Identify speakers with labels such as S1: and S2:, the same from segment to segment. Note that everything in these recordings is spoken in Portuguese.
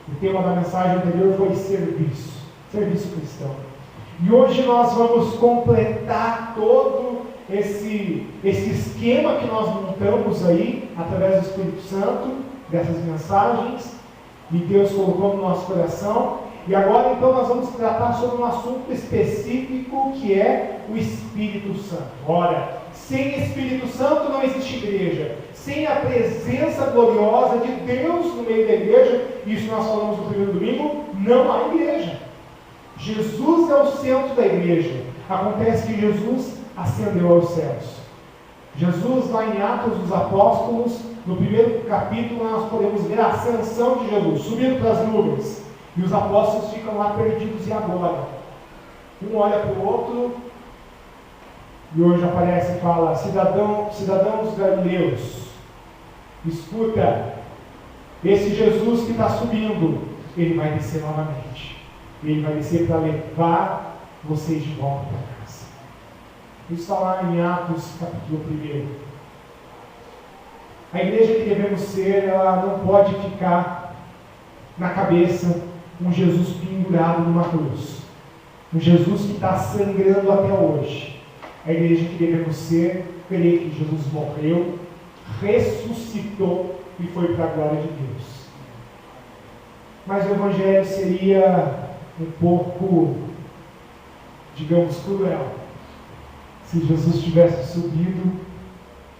S1: O tema da mensagem anterior foi serviço cristão. E hoje nós vamos completar todo esse esquema que nós montamos aí, através do Espírito Santo, dessas mensagens, e Deus colocou no nosso coração. E agora então nós vamos tratar sobre um assunto específico, que é o Espírito Santo. Ora, sem Espírito Santo não existe igreja. Sem a presença gloriosa de Deus no meio da igreja, isso nós falamos no primeiro domingo, não há igreja. Jesus é o centro da igreja. Acontece que Jesus ascendeu aos céus. Jesus, lá em Atos dos Apóstolos, no primeiro capítulo, nós podemos ver a ascensão de Jesus, subindo para as nuvens. E os apóstolos ficam lá perdidos. E agora? Um olha para o outro, e hoje aparece e fala: cidadãos galileus, escuta, esse Jesus que está subindo, ele vai descer novamente. Ele vai descer para levar vocês de volta para casa. Isso está lá em Atos capítulo 1. A igreja que devemos ser, ela não pode ficar na cabeça um Jesus pendurado numa cruz, um Jesus que está sangrando até hoje. A igreja que devemos ser, crê que Jesus morreu, ressuscitou e foi para a glória de Deus. Mas o evangelho seria um pouco, digamos, cruel se Jesus tivesse subido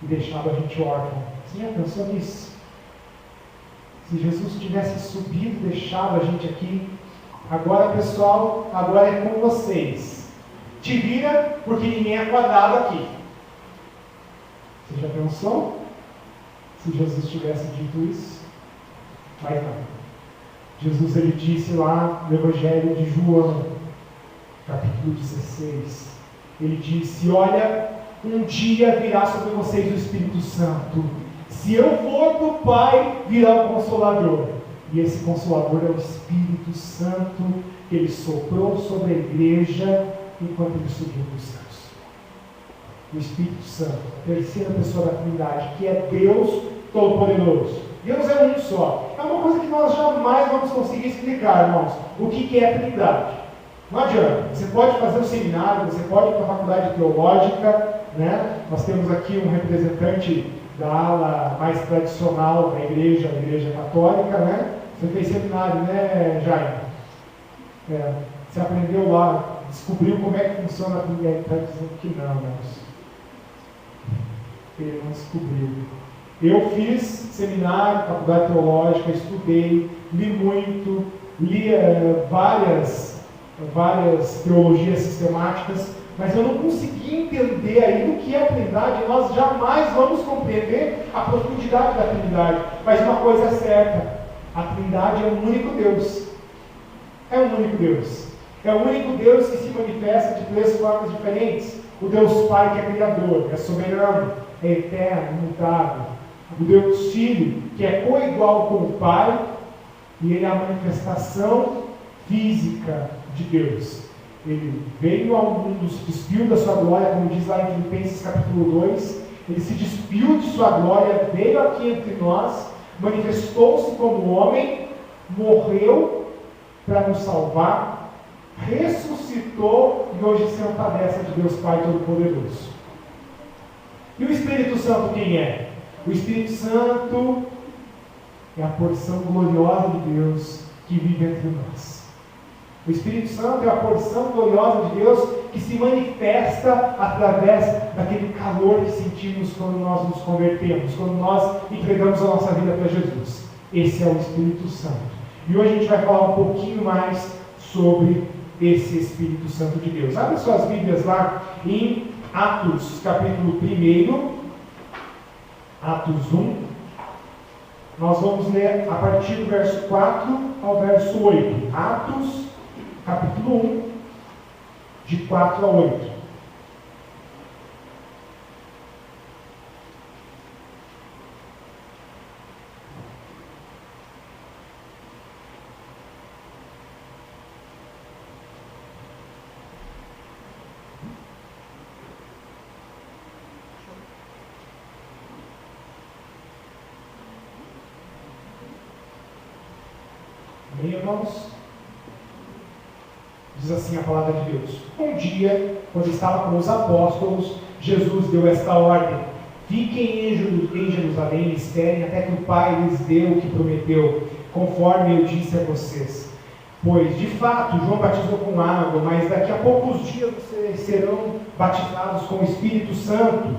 S1: e deixado a gente órfão. Você já pensou nisso? Se Jesus tivesse subido e deixado a gente aqui: agora pessoal, agora é com vocês, te vira porque ninguém é quadrado aqui. Você já pensou? Se Jesus tivesse dito isso? Mas não. Jesus, ele disse lá no Evangelho de João, capítulo 16, ele disse: olha, um dia virá sobre vocês o Espírito Santo. Se eu for do Pai, virá o Consolador. E esse Consolador é o Espírito Santo, que ele soprou sobre a igreja enquanto ele subiu dos céus. O Espírito Santo, a terceira pessoa da Trindade, que é Deus Todo-Poderoso. Deus é um só. É uma coisa que nós jamais vamos conseguir explicar, irmãos, o que é a Trindade. Não adianta. Você pode fazer um seminário, você pode ir para a faculdade teológica, né? Nós temos aqui um representante da ala mais tradicional da igreja, a igreja católica, né? Você fez seminário, né, Jaime? Você aprendeu lá, descobriu como é que funciona a Trindade. Está dizendo que não, irmãos. Ele não descobriu. Eu fiz seminário, faculdade teológica, estudei, li muito, li várias teologias sistemáticas, mas eu não consegui entender ainda o que é a Trindade. Nós jamais vamos compreender a profundidade da Trindade. Mas uma coisa é certa: a Trindade é um único Deus. É um único Deus. É o único Deus que se manifesta de três formas diferentes. O Deus Pai, que é Criador, é soberano, é eterno, imutável. O Deus Filho, que é coigual com o Pai, e ele é a manifestação física de Deus. Ele veio ao mundo, se despiu da sua glória, como diz lá em Filipenses capítulo 2, ele se despiu de sua glória, veio aqui entre nós, manifestou-se como homem, morreu para nos salvar, ressuscitou e hoje senta à destra de Deus Pai Todo-Poderoso. E o Espírito Santo quem é? O Espírito Santo é a porção gloriosa de Deus que vive entre nós. O Espírito Santo é a porção gloriosa de Deus que se manifesta através daquele calor que sentimos quando nós nos convertemos, quando nós entregamos a nossa vida para Jesus. Esse é o Espírito Santo. E hoje a gente vai falar um pouquinho mais sobre esse Espírito Santo de Deus. Abre suas Bíblias lá em Atos, capítulo 1, Atos 1. Nós vamos ler a partir do verso 4 ao verso 8. Atos, capítulo 1, de 4 a 8. Amém, irmãos? Diz assim a palavra de Deus. Um dia, quando estava com os apóstolos, Jesus deu esta ordem: fiquem em Jerusalém e esperem até que o Pai lhes dê o que prometeu, conforme eu disse a vocês. Pois, de fato, João batizou com água, mas daqui a poucos dias vocês serão batizados com o Espírito Santo.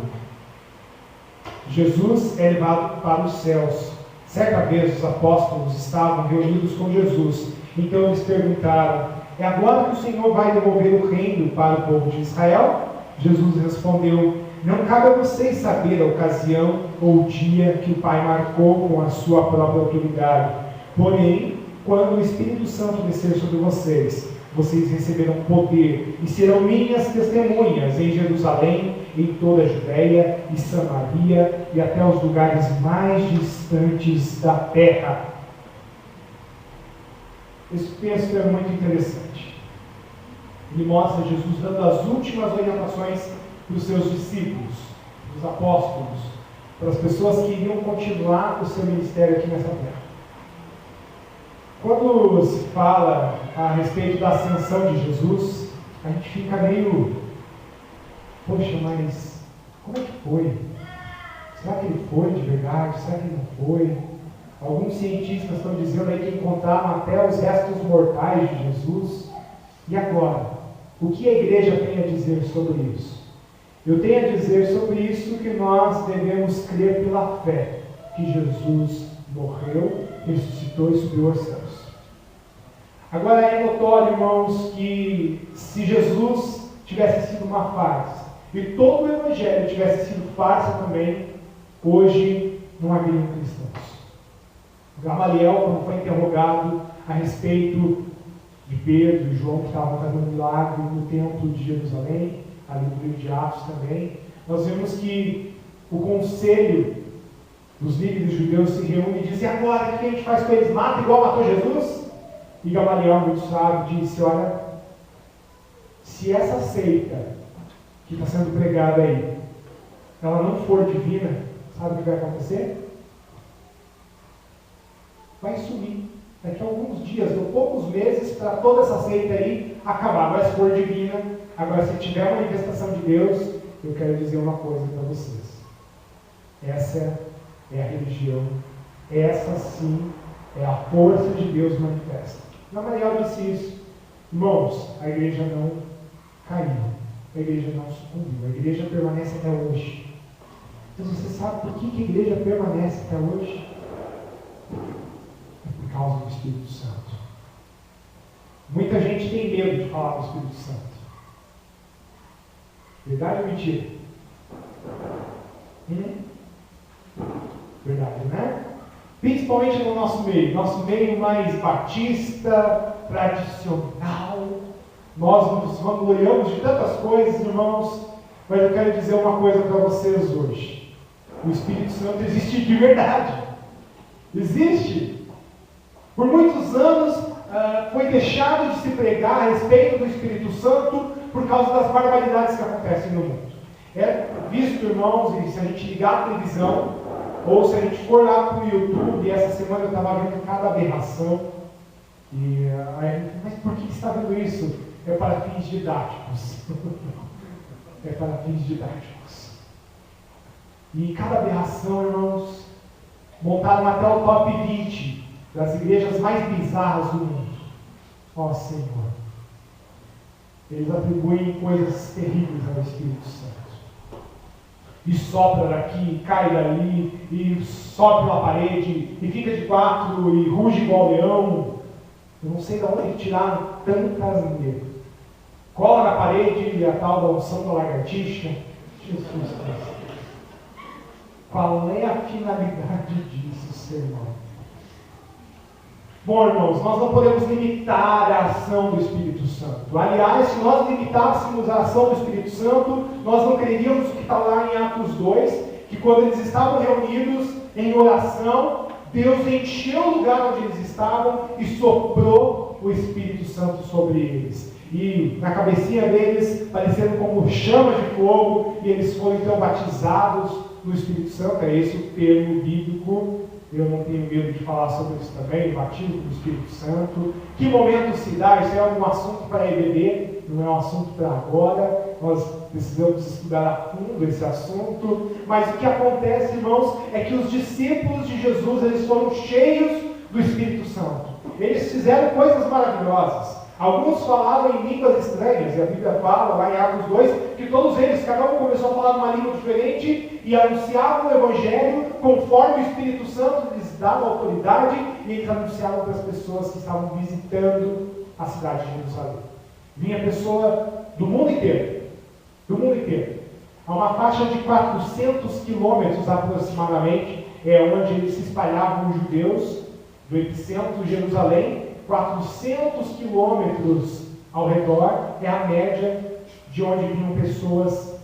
S1: Jesus é levado para os céus. Certa vez os apóstolos estavam reunidos com Jesus. Então eles perguntaram: é agora que o Senhor vai devolver o reino para o povo de Israel? Jesus respondeu: não cabe a vocês saber a ocasião ou o dia que o Pai marcou com a sua própria autoridade. Porém, quando o Espírito Santo descer sobre vocês, vocês receberão poder e serão minhas testemunhas em Jerusalém, em toda a Judéia e Samaria e até os lugares mais distantes da terra. Esse texto é muito interessante. Ele mostra Jesus dando as últimas orientações para os seus discípulos, para os apóstolos, para as pessoas que iriam continuar o seu ministério aqui nessa terra. Quando se fala a respeito da ascensão de Jesus, a gente fica meio, poxa, mas como é que foi? Será que ele foi de verdade? Será que ele não foi? Alguns cientistas estão dizendo aí que encontraram até os restos mortais de Jesus. E agora? O que a igreja tem a dizer sobre isso? Eu tenho a dizer sobre isso que nós devemos crer pela fé que Jesus morreu, ressuscitou e subiu aos céus. Agora é notório, irmãos, que se Jesus tivesse sido uma farsa e todo o Evangelho tivesse sido farsa também, hoje não haveriam cristãos. Gamaliel, quando foi interrogado a respeito de Pedro e João, que estavam fazendo milagre no templo de Jerusalém, ali no livro de Atos também, nós vemos que o conselho dos líderes judeus se reúne e diz: e agora, o que a gente faz com eles? Mata igual matou Jesus? E Gamaliel, muito sábio, disse: olha, se essa seita que está sendo pregada aí, ela não for divina, sabe o que vai acontecer? Vai sumir. Daqui a alguns dias, ou poucos meses, para toda essa seita aí acabar. Mas se for divina, agora se tiver uma manifestação de Deus, eu quero dizer uma coisa para vocês. Essa é a religião. Essa sim é a força de Deus manifesta. Gamaliel disse isso. Irmãos, a igreja não caiu. A igreja não sucumbiu. A igreja permanece até hoje. Então você sabe por que a igreja permanece até hoje? É por causa do Espírito Santo. Muita gente tem medo de falar do Espírito Santo. Verdade ou mentira? Verdade, né? Principalmente no nosso meio mais batista, tradicional. Nós nos vangloriamos de tantas coisas, irmãos, mas eu quero dizer uma coisa para vocês hoje. O Espírito Santo existe de verdade. Existe. Por muitos anos foi deixado de se pregar a respeito do Espírito Santo por causa das barbaridades que acontecem no mundo. É visto, irmãos, e se a gente ligar a televisão, ou se a gente for lá para o YouTube, e essa semana eu estava vendo cada aberração, e aí, mas por que você está vendo isso? É para fins didáticos. É para fins didáticos. E cada aberração, irmãos, montaram até o top 20 das igrejas mais bizarras do mundo. Ó Senhor. Eles atribuem coisas terríveis ao Espírito Santo. E sopra daqui, cai dali, e sobe pela parede, e fica de quatro, e ruge igual leão. Eu não sei de onde tiraram tantas medo. Cola na parede e a tal da unção da lagartixa. Jesus Cristo. Qual é a finalidade disso, sermão? Bom, irmãos, nós não podemos limitar a ação do Espírito Santo. Aliás, se nós limitássemos a ação do Espírito Santo, nós não creríamos o que está lá em Atos 2, que quando eles estavam reunidos em oração, Deus encheu o lugar onde eles estavam e soprou o Espírito Santo sobre eles. E na cabecinha deles, parecendo como chamas de fogo, e eles foram então batizados no Espírito Santo. É esse o termo bíblico eu não tenho medo de falar sobre isso também, o batismo do Espírito Santo. Que momento se dá? Isso é um assunto para EBD, não é um assunto para agora. Nós precisamos estudar a fundo esse assunto. Mas o que acontece, irmãos, é que os discípulos de Jesus, eles foram cheios do Espírito Santo. Eles fizeram coisas maravilhosas. Alguns falaram em línguas estranhas, e a Bíblia fala lá em Atos 2, que todos eles, cada um começou a falar uma língua diferente e anunciavam o Evangelho conforme o Espírito Santo lhes dava autoridade, e eles anunciavam para as pessoas que estavam visitando a cidade de Jerusalém. Vinha pessoa do mundo inteiro, a uma faixa de 400 quilômetros aproximadamente, é onde eles se espalhavam os judeus, do epicentro de Jerusalém. 400 quilômetros ao redor é a média de onde vinham pessoas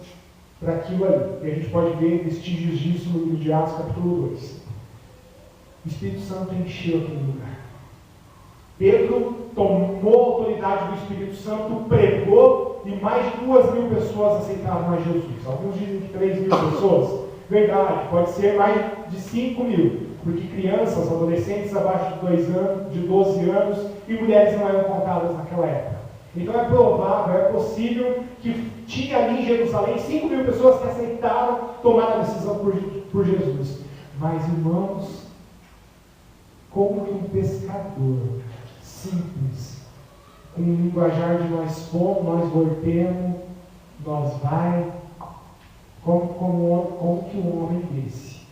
S1: para aquilo ali. E a gente pode ver vestígios disso no livro de Atos, capítulo 2. O Espírito Santo encheu aquele lugar. Pedro tomou a autoridade do Espírito Santo, pregou, e mais de 2.000 pessoas aceitaram a Jesus. Alguns dizem que 3.000 pessoas. Verdade, pode ser mais de 5.000. Porque crianças, adolescentes abaixo de 12 anos e mulheres não eram contadas naquela época. Então é provável, é possível que tinha ali em Jerusalém 5.000 pessoas que aceitaram tomar a decisão por Jesus. Mas, irmãos, como que um pescador simples, com o linguajar de nós fomos, nós voltemos, nós vai, como que um homem desse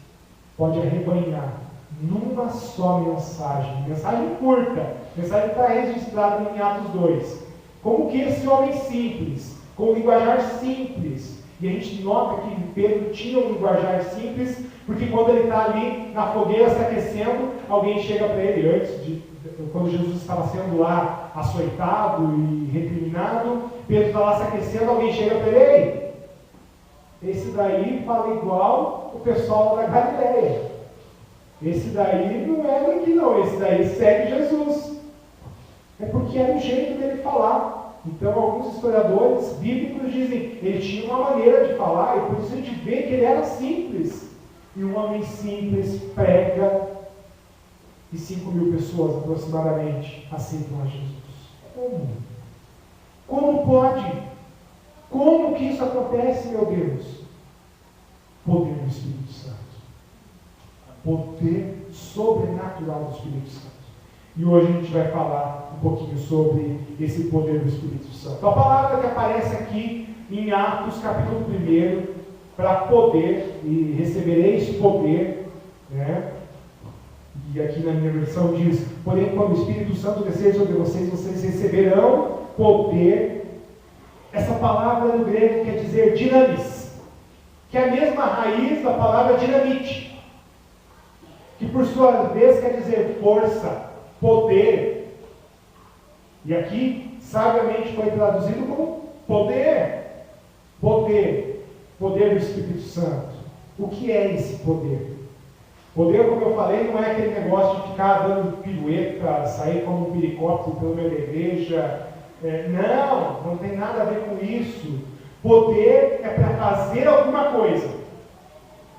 S1: pode arrebanhar numa só mensagem curta, mensagem que está registrada em Atos 2, como que esse homem simples, com um linguajar simples, e a gente nota que Pedro tinha um linguajar simples, porque quando ele está ali na fogueira se aquecendo, alguém chega para ele, quando Jesus estava sendo lá açoitado e recriminado, Pedro está lá se aquecendo, alguém chega para ele, esse daí fala igual o pessoal da Galileia. Esse daí não é daqui não, esse daí segue Jesus. É porque era o jeito dele falar. Então alguns historiadores bíblicos dizem, ele tinha uma maneira de falar, e por isso a gente vê que ele era simples. E um homem simples prega, e 5.000 pessoas aproximadamente aceitam a Jesus. Como? Como pode? Como que isso acontece, meu Deus? Poder do Espírito Santo. Poder sobrenatural do Espírito Santo. E hoje a gente vai falar um pouquinho sobre esse poder do Espírito Santo. A palavra que aparece aqui em Atos, capítulo 1, para poder, e recebereis poder, né? E aqui na minha versão diz, porém quando o Espírito Santo descer sobre vocês, vocês receberão poder. Essa palavra no grego quer dizer dinamis, que é a mesma raiz da palavra dinamite, que por sua vez quer dizer força, poder. E aqui, sabiamente foi traduzido como poder. Poder do Espírito Santo. O que é esse poder? Poder, como eu falei, não é aquele negócio de ficar dando pirueta, sair como um piricóptero pelo meio da igreja. Não tem nada a ver com isso. Poder é para fazer alguma coisa.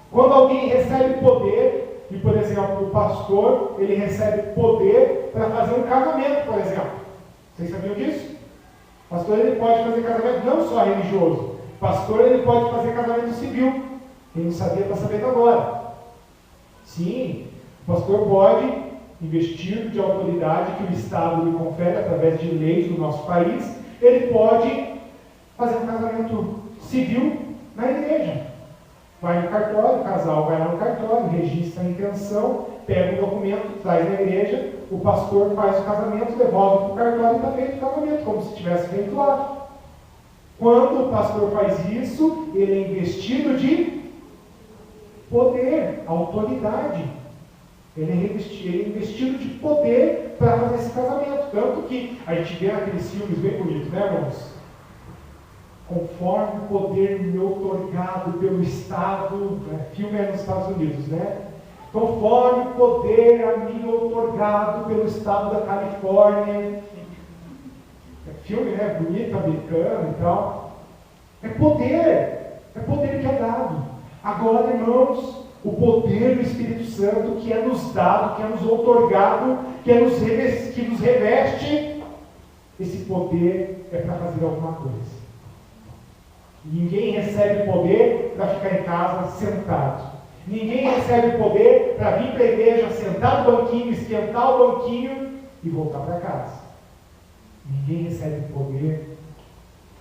S1: Quando alguém recebe poder, e por exemplo, o pastor, ele recebe poder para fazer um casamento, por exemplo. Vocês sabiam disso? O pastor, ele pode fazer casamento não só religioso. O pastor, ele pode fazer casamento civil. Quem não sabia está sabendo agora. Sim, o pastor pode, investido de autoridade que o Estado lhe confere através de leis do nosso país, ele pode fazer um casamento civil na igreja. Vai no cartório, o casal vai lá no cartório, registra a intenção, pega o documento, traz na igreja, o pastor faz o casamento, devolve para o cartório e está feito o casamento, como se tivesse feito lá. Quando o pastor faz isso, ele é investido de poder, autoridade. Ele é investido de poder para fazer esse casamento. Tanto que a gente vê aqueles filmes bem bonitos, né, irmãos? Conforme o poder me outorgado pelo Estado, filme é nos Estados Unidos, né? Conforme o poder a mim outorgado pelo Estado da Califórnia. É filme, né? Bonito, americano e tal. É poder que é dado. Agora, irmãos, o poder do Espírito Santo que é nos dado, que é nos outorgado, que nos reveste, esse poder é para fazer alguma coisa. Ninguém recebe poder para ficar em casa sentado. Ninguém recebe poder para vir para a igreja, sentar no banquinho, esquentar o banquinho e voltar para casa. Ninguém recebe poder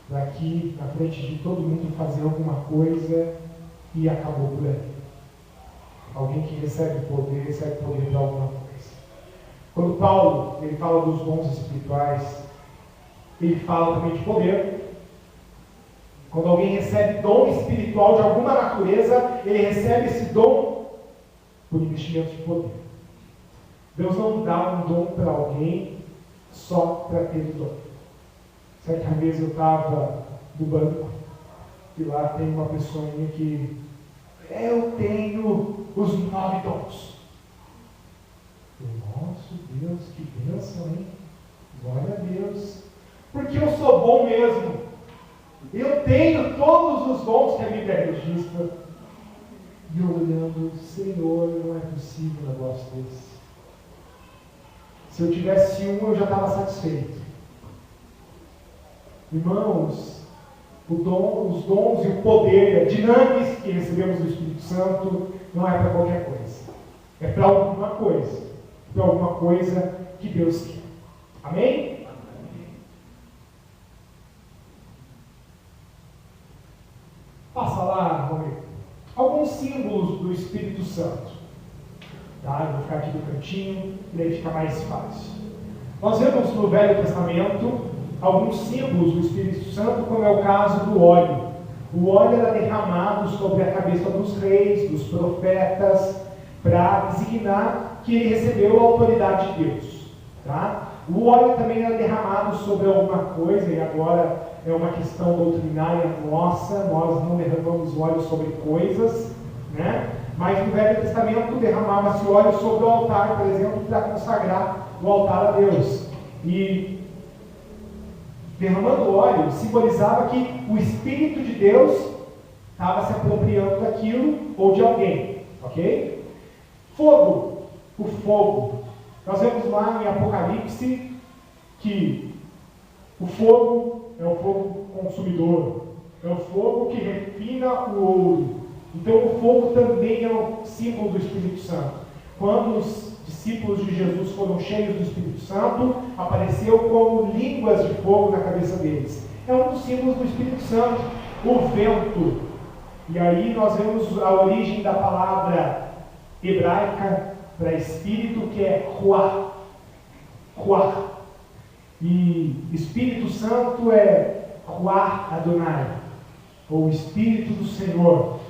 S1: para aqui, na frente de todo mundo, fazer alguma coisa e acabou por aí. Alguém que recebe poder para alguma coisa. Quando Paulo ele fala dos dons espirituais, ele fala também de poder. Quando alguém recebe dom espiritual de alguma natureza, ele recebe esse dom por investimento de poder. Deus não dá um dom para alguém só para ter o dom. Certa vez eu estava no banco e lá tem uma pessoinha que eu tenho os 9 dons. Nossa, Deus, que bênção, hein? Glória a Deus. Porque eu sou bom mesmo. Eu tenho todos os dons que a Bíblia registra. E eu olhando, Senhor, não é possível um negócio desse. Se eu tivesse um, eu já estava satisfeito. Irmãos, os dons e o poder, a dinâmica que recebemos do Espírito Santo, não é para qualquer coisa. É para alguma coisa. Para alguma coisa que Deus quer. Amém? Passa lá, Romero. Alguns símbolos do Espírito Santo. Tá? Eu vou ficar aqui do cantinho, e aí fica mais fácil. Nós vemos no Velho Testamento alguns símbolos do Espírito Santo, como é o caso do óleo. O óleo era derramado sobre a cabeça dos reis, dos profetas, para designar que ele recebeu a autoridade de Deus. Tá? O óleo também era derramado sobre alguma coisa, e agora é uma questão doutrinária nossa, nós não derramamos óleo sobre coisas, né? Mas no Velho Testamento derramava-se óleo sobre o altar, por exemplo, para consagrar o altar a Deus. E derramando óleo simbolizava que o Espírito de Deus estava se apropriando daquilo ou de alguém, ok? Fogo, o fogo. Nós vemos lá em Apocalipse que o fogo é o fogo consumidor, é o fogo que refina o ouro. Então o fogo também é um símbolo do Espírito Santo. Quando os discípulos de Jesus foram cheios do Espírito Santo, apareceu como línguas de fogo na cabeça deles. É um dos símbolos do Espírito Santo. O vento. E aí nós vemos a origem da palavra hebraica para espírito, que é ruach. Ruach. E Espírito Santo é Ruach Adonai, ou Espírito do Senhor.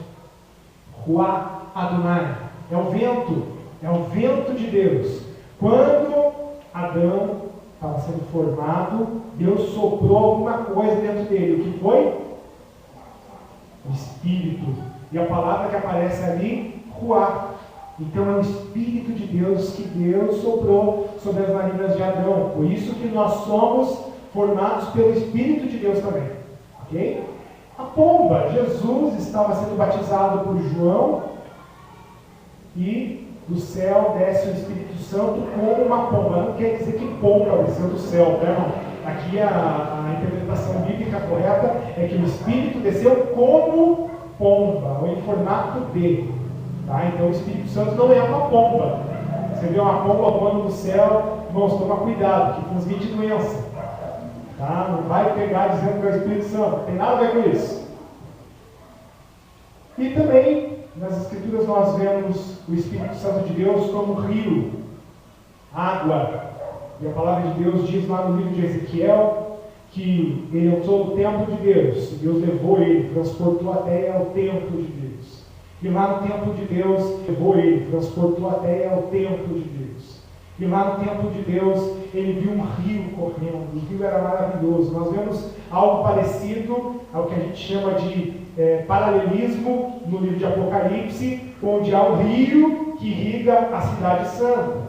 S1: Ruach Adonai. É o vento de Deus. Quando Adão estava sendo formado, Deus soprou alguma coisa dentro dele. O que foi? O Espírito. E a palavra que aparece ali, Ruach. Então é o Espírito de Deus que Deus soprou sobre as narinas de Adão. Por isso que nós somos formados pelo Espírito de Deus também. Ok? A pomba. Jesus estava sendo batizado por João e do céu desce o Espírito Santo como uma pomba. Não quer dizer que pomba desceu do céu, né? Aqui a interpretação bíblica correta é que o Espírito desceu como pomba, ou em formato de. Tá? Então o Espírito Santo não é uma pomba. Você vê uma pomba voando no céu, irmãos, toma cuidado, que transmite doença. Tá? Não vai pegar dizendo que é o Espírito Santo, não tem nada a ver com isso. E também, nas Escrituras, nós vemos o Espírito Santo de Deus como rio, água. E a palavra de Deus diz lá no livro de Ezequiel que ele entrou no templo de Deus. Deus levou ele, transportou até ao templo de Deus. E lá no templo de Deus, levou ele, transportou até ao templo de Deus. E lá no templo de Deus, ele viu um rio correndo. O rio era maravilhoso. Nós vemos algo parecido ao que a gente chama de paralelismo no livro de Apocalipse, onde há um rio que irriga a cidade santa.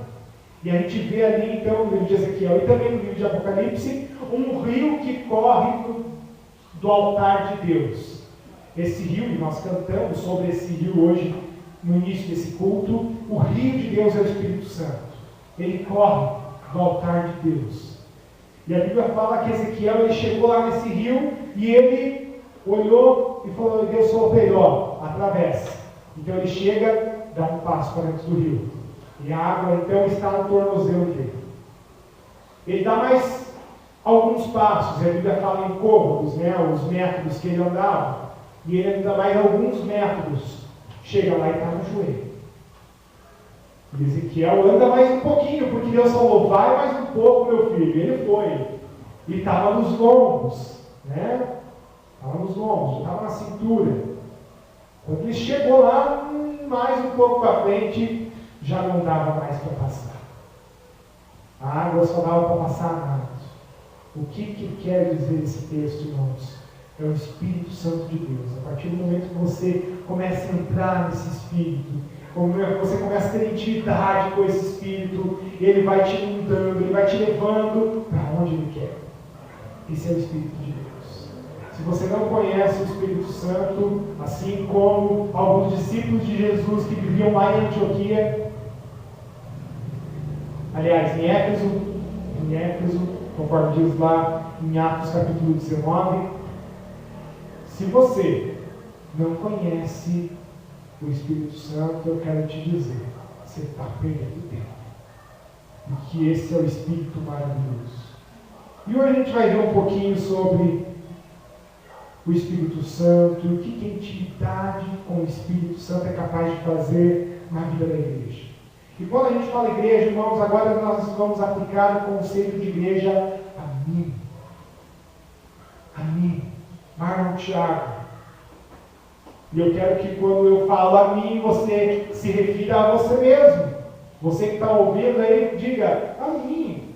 S1: E a gente vê ali, então, no livro de Ezequiel e também no livro de Apocalipse, um rio que corre do altar de Deus. Esse rio, e nós cantamos sobre esse rio hoje no início desse culto, o rio de Deus é o Espírito Santo. Ele corre do altar de Deus. E a Bíblia fala que Ezequiel ele chegou lá nesse rio e ele olhou e falou: Deus falou para ele, atravessa. Então ele chega, dá um passo para dentro do rio. E a água então está no tornozelo dele. Ele dá mais alguns passos, a Bíblia fala em côvados, os métodos que ele andava. E ele ainda mais alguns métodos. Chega lá e está no joelho. E Ezequiel anda mais um pouquinho, porque Deus falou: vai mais um pouco, meu filho. Ele foi. E estava nos lombos, Estava nos lombos, estava na cintura. Quando ele chegou lá, mais um pouco para frente, já não dava mais para passar. A água só dava para passar nada. O que quer dizer esse texto, irmãos? É o Espírito Santo de Deus. A partir do momento que você começa a entrar nesse Espírito, você começa a ter intimidade com esse Espírito, ele vai te inundando, ele vai te levando para onde ele quer. Esse é o Espírito de Deus. Se você não conhece o Espírito Santo, assim como alguns discípulos de Jesus que viviam lá em Antioquia, aliás, em Éfeso, conforme diz lá em Atos capítulo 19, se você não conhece o Espírito Santo, eu quero te dizer, você está perdendo tempo. Porque esse é o Espírito maravilhoso. E hoje a gente vai ver um pouquinho sobre o Espírito Santo, e o que a intimidade com o Espírito Santo é capaz de fazer na vida da igreja. E quando a gente fala igreja, irmãos, agora nós vamos aplicar o conceito de igreja a mim. A mim. Marlon Thiago. E eu quero que quando eu falo a mim, você se refira a você mesmo. Você que está ouvindo aí, diga a mim.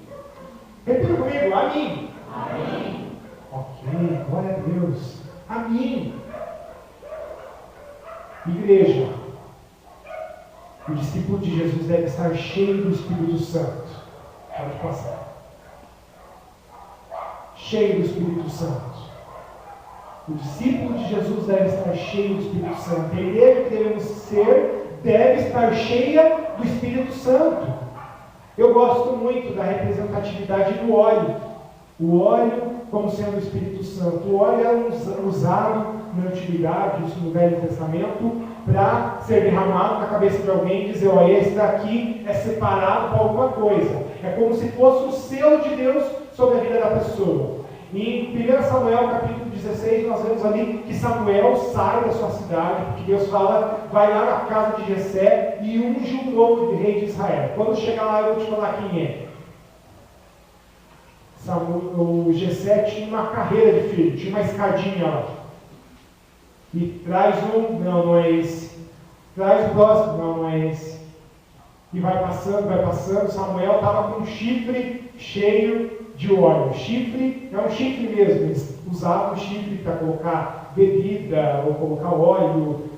S1: Repita comigo, a mim. Amém. Ok, glória a Deus. A mim. Igreja. O discípulo de Jesus deve estar cheio do Espírito Santo. Pode passar. Cheio do Espírito Santo. O discípulo de Jesus deve estar cheio do Espírito Santo. A igreja que devemos ser deve estar cheia do Espírito Santo. Eu gosto muito da representatividade do óleo. O óleo como sendo o Espírito Santo. O óleo é usado na antiguidade, isso no Velho Testamento, para ser derramado na cabeça de alguém e dizer: olha, esse daqui é separado para alguma coisa. É como se fosse o selo de Deus sobre a vida da pessoa. E em 1 Samuel capítulo 16, nós vemos ali que Samuel sai da sua cidade, porque Deus fala: vai lá na casa de Jessé e unge um novo rei de Israel. Quando chegar lá, eu vou te falar quem é. O Jessé tinha uma carreira de filho, tinha uma escadinha lá. E traz um, não é esse. Traz o próximo, não é esse. E vai passando. Samuel estava com um chifre cheio de óleo. Chifre é um chifre mesmo. Eles usavam o chifre para colocar bebida, ou colocar óleo,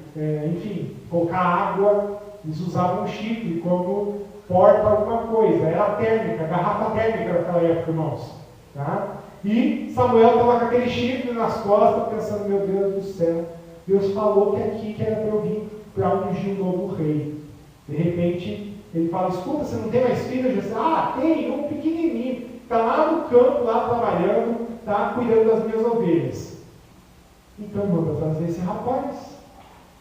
S1: enfim, colocar água. Eles usavam o chifre como porta alguma coisa. Era térmica, garrafa térmica naquela época, irmãos. Tá? E Samuel estava com aquele chifre nas costas, pensando: meu Deus do céu, Deus falou que aqui que era para eu vir para ungir um novo rei. De repente, ele fala: escuta, você não tem mais filho? Eu disse: tem, um pequenininho. Está lá no campo, lá trabalhando, está cuidando das minhas ovelhas. Então manda trazer esse rapaz.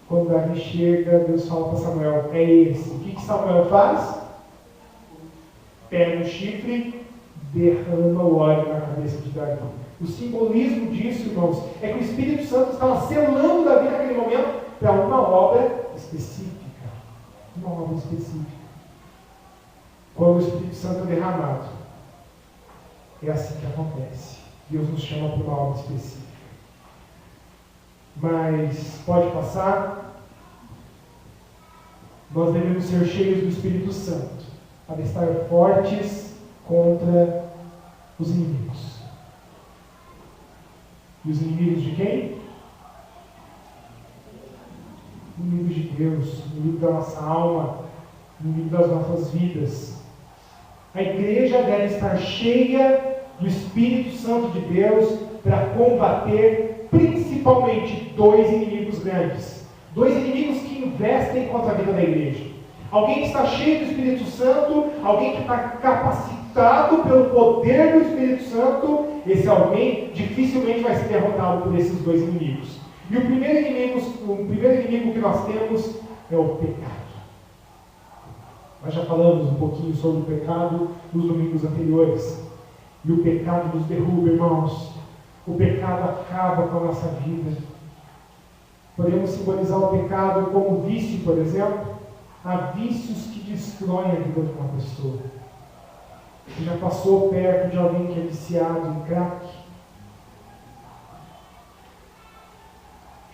S1: Quando Davi chega, Deus fala para Samuel: é esse. O que Samuel faz? Pega o chifre, derrama o óleo na cabeça de Davi. O simbolismo disso, irmãos, é que o Espírito Santo estava selando Davi naquele momento para uma obra específica. Uma obra específica. Quando o Espírito Santo é derramado, é assim que acontece. Deus nos chama para uma obra específica. Mas, pode passar? Nós devemos ser cheios do Espírito Santo para estar fortes contra os inimigos. E os inimigos de quem? Inimigos de Deus, inimigo da nossa alma, inimigo das nossas vidas. A igreja deve estar cheia do Espírito Santo de Deus para combater principalmente dois inimigos grandes. Dois inimigos que que investem contra a vida da igreja. Alguém que está cheio do Espírito Santo, alguém que está capacitado pelo poder do Espírito Santo, esse alguém dificilmente vai ser derrotado por esses dois inimigos. E o primeiro inimigo que nós temos é o pecado. Nós já falamos um pouquinho sobre o pecado nos domingos anteriores. E o pecado nos derruba, irmãos. O pecado acaba com a nossa vida. Podemos simbolizar o pecado como vício, por exemplo. Há vícios que destroem a vida de uma pessoa. Você já passou perto de alguém que é viciado em crack?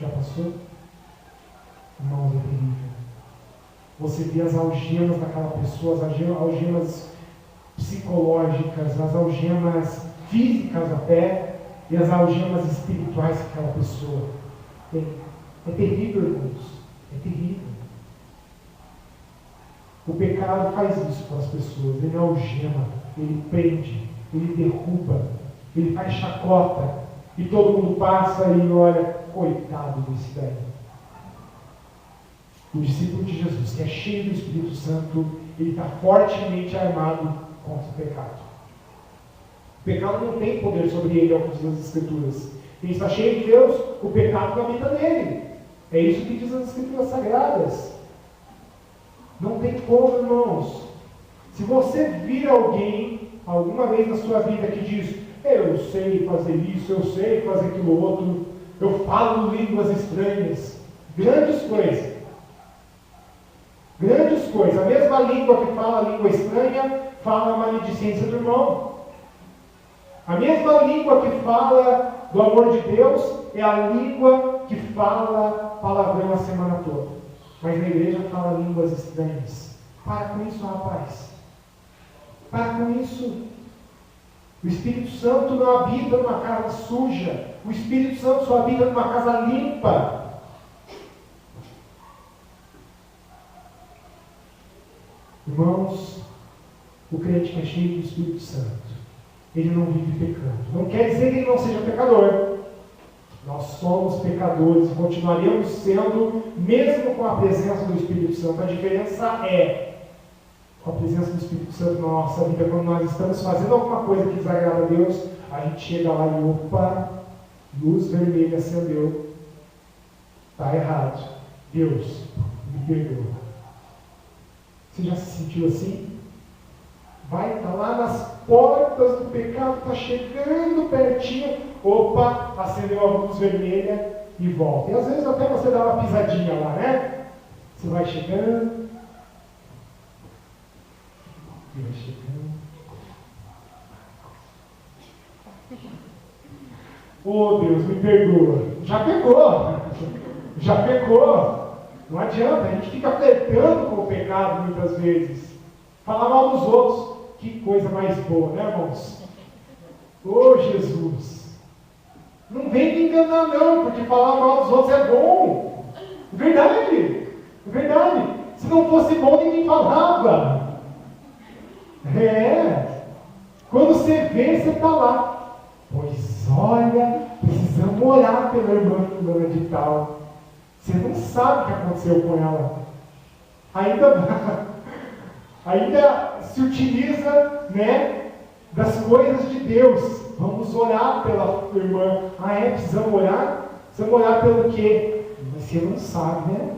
S1: Já passou? Irmãos, é terrível. Você vê as algemas daquela pessoa, as algemas psicológicas, as algemas físicas até, e as algemas espirituais daquela pessoa. É terrível, irmãos. É terrível. O pecado faz isso com as pessoas. Ele algema, ele prende, ele derruba, ele faz chacota. E todo mundo passa e olha, coitado desse daí. O discípulo de Jesus, que é cheio do Espírito Santo, ele está fortemente armado contra o pecado. O pecado não tem poder sobre ele, ao que diz as Escrituras. Quem está cheio de Deus, o pecado não habita nele. É isso que diz as Escrituras Sagradas. Não tem como, irmãos. Se você vir alguém, alguma vez na sua vida, que diz, eu sei fazer isso, eu sei fazer aquilo outro, eu falo línguas estranhas, grandes coisas. Grandes coisas. A mesma língua que fala a língua estranha, fala a maledicência do irmão. A mesma língua que fala do amor de Deus, é a língua que fala palavrão a semana toda. Mas na igreja fala línguas estranhas. Para com isso, rapaz. Para com isso. O Espírito Santo não habita numa casa suja. O Espírito Santo só habita numa casa limpa. Irmãos, o crente que é cheio do Espírito Santo, ele não vive pecando. Não quer dizer que ele não seja pecador. Nós somos pecadores e continuaremos sendo, mesmo com a presença do Espírito Santo. A diferença é, com a presença do Espírito Santo na nossa vida, quando nós estamos fazendo alguma coisa que desagrada a Deus, a gente chega lá e opa, luz vermelha acendeu, está errado. Deus, me perdoa. Você já se sentiu assim? Vai estar lá nas portas do pecado, está chegando pertinho, opa, acendeu a luz vermelha e volta. E às vezes até você dá uma pisadinha lá, né? Você vai chegando, e vai chegando. Oh Deus, me perdoa. Já pegou. Já pegou. Não adianta, a gente fica flertando com o pecado muitas vezes. Falar mal dos outros. Que coisa mais boa, né, irmãos? Oh, Jesus! Não vem me enganar, não, porque falar mal dos outros é bom. Verdade! Verdade! Se não fosse bom, ninguém falava. É. Quando você vê, você está lá. Pois olha, precisamos orar pela irmã fulana de tal. Você não sabe o que aconteceu com ela. Ainda se utiliza, né, das coisas de Deus. Vamos orar pela irmã. Ah, é? Precisamos orar? Precisamos orar pelo quê? Você não sabe, né?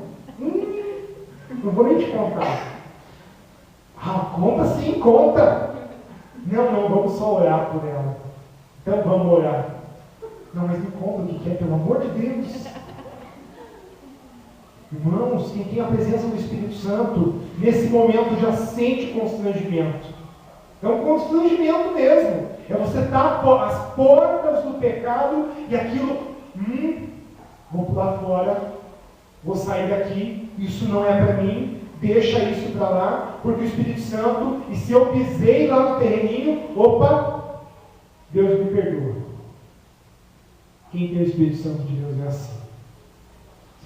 S1: Não vou nem te contar. Ah, conta sim, conta. Não, vamos só orar por ela. Então vamos orar. Não, mas me conta o que é, pelo amor de Deus. Irmãos, quem tem a presença do Espírito Santo, nesse momento já sente constrangimento. É um constrangimento mesmo. É você estar às portas do pecado e aquilo, vou pular fora, vou sair daqui, isso não é para mim, deixa isso para lá, porque o Espírito Santo, e se eu pisei lá no terreninho, opa, Deus me perdoa. Quem tem o Espírito Santo de Deus é assim.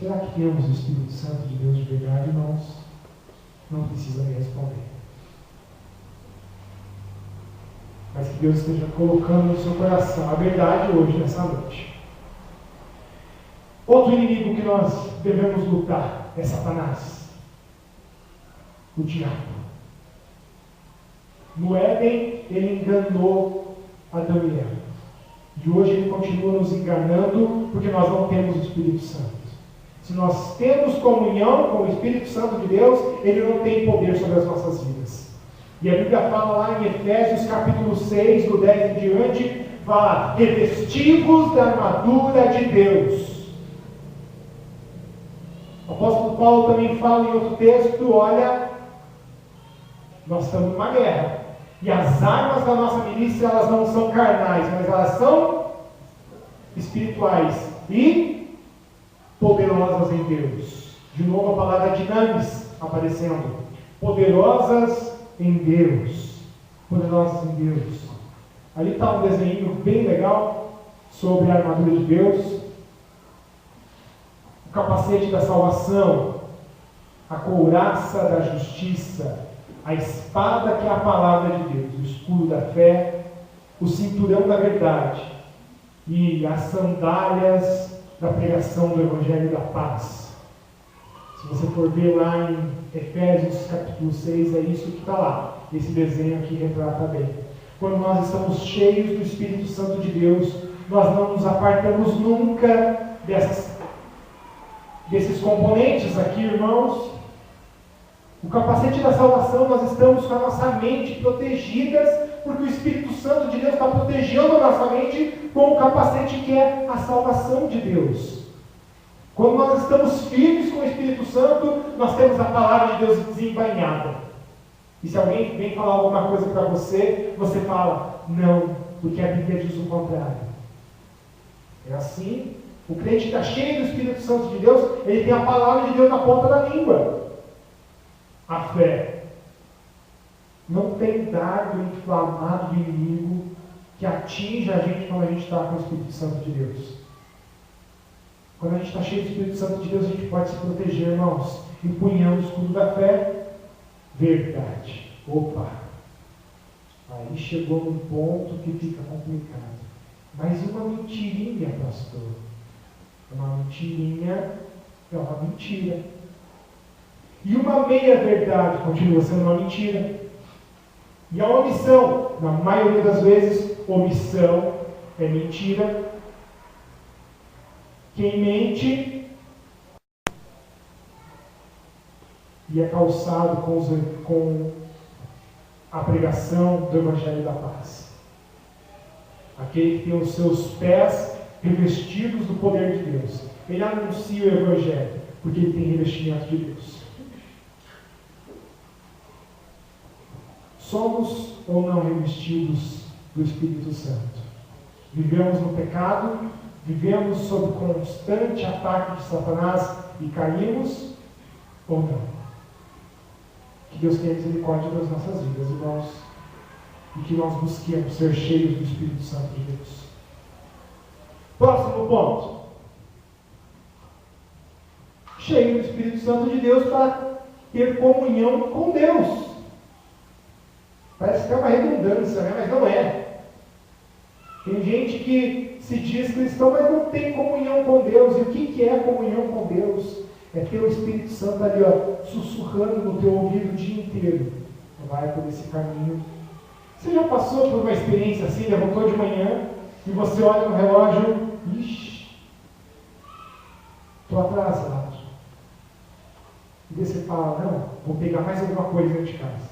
S1: Será que temos o Espírito Santo de Deus de verdade, irmãos? Não precisa me responder. Mas que Deus esteja colocando no seu coração a verdade hoje, nessa noite. Outro inimigo que nós devemos lutar é Satanás, o diabo. No Éden, ele enganou Adão e Eva. E hoje ele continua nos enganando porque nós não temos o Espírito Santo. Se nós temos comunhão com o Espírito Santo de Deus, ele não tem poder sobre as nossas vidas. E a Bíblia fala lá em Efésios capítulo 6, do 10 em diante, fala: revestivos da armadura de Deus. O apóstolo Paulo também fala em outro texto: olha, nós estamos numa guerra. E as armas da nossa milícia, elas não são carnais, mas elas são espirituais e poderosas em Deus. De novo a palavra dinamis aparecendo. Poderosas em Deus. Poderosas em Deus. Ali está um desenho bem legal sobre a armadura de Deus. O capacete da salvação, a couraça da justiça, a espada que é a palavra de Deus, o escudo da fé, o cinturão da verdade e as sandálias da pregação do Evangelho da paz. Se você for ver lá em Efésios capítulo 6, é isso que está lá. Esse desenho aqui retrata bem. Quando nós estamos cheios do Espírito Santo de Deus, nós não nos apartamos nunca desses componentes aqui, irmãos. O capacete da salvação, nós estamos com a nossa mente protegidas, porque o Espírito Santo de Deus está protegendo a nossa mente com o capacete que é a salvação de Deus. Quando nós estamos firmes com o Espírito Santo, nós temos a palavra de Deus desembainhada. E se alguém vem falar alguma coisa para você, você fala: não, porque a Bíblia diz o contrário. É assim. O crente está cheio do Espírito Santo de Deus, ele tem a palavra de Deus na ponta da língua. A fé. Não tem dardo inflamado do inimigo que atinja a gente quando a gente está com o Espírito Santo de Deus. Quando a gente está cheio do Espírito Santo de Deus, a gente pode se proteger, irmãos, empunhando o escudo da fé. Verdade. Opa! Aí chegou num ponto que fica complicado. Mas uma mentirinha, pastor. Uma mentirinha é uma mentira. E uma meia-verdade continua sendo uma mentira. E a omissão, na maioria das vezes, omissão é mentira. Quem mente e é calçado com a pregação do Evangelho da Paz. Aquele que tem os seus pés revestidos do poder de Deus. Ele anuncia o Evangelho, porque ele tem revestimento de Deus. Somos ou não revestidos do Espírito Santo? Vivemos no pecado? Vivemos sob constante ataque de Satanás e caímos? Ou não? Que Deus tenha misericórdia das nossas vidas, irmãos, e que nós busquemos ser cheios do Espírito Santo de Deus. Próximo ponto. Cheio do Espírito Santo de Deus para ter comunhão com Deus. Parece que é uma redundância, né? Mas não é. Tem gente que se diz cristão, mas não tem comunhão com Deus. E o que é comunhão com Deus? É ter o Espírito Santo ali, ó, sussurrando no teu ouvido o dia inteiro. Vai por esse caminho. Você já passou por uma experiência assim, levantou de manhã e você olha no relógio, ixi, estou atrasado. E daí você fala: não, vou pegar mais alguma coisa dentro de casa.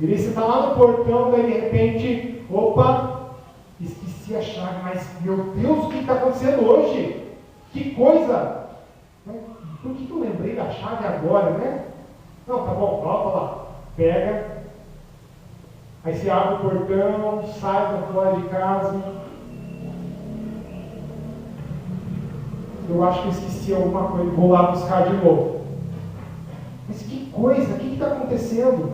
S1: E daí você está lá no portão, daí de repente, opa, esqueci a chave, mas meu Deus, o que está acontecendo hoje? Que coisa! Por que eu lembrei da chave agora, né? Não, tá bom, volta lá. Pega. Aí você abre o portão, sai para fora de casa. Eu acho que eu esqueci alguma coisa, vou lá buscar de novo. Mas que coisa, o que está acontecendo?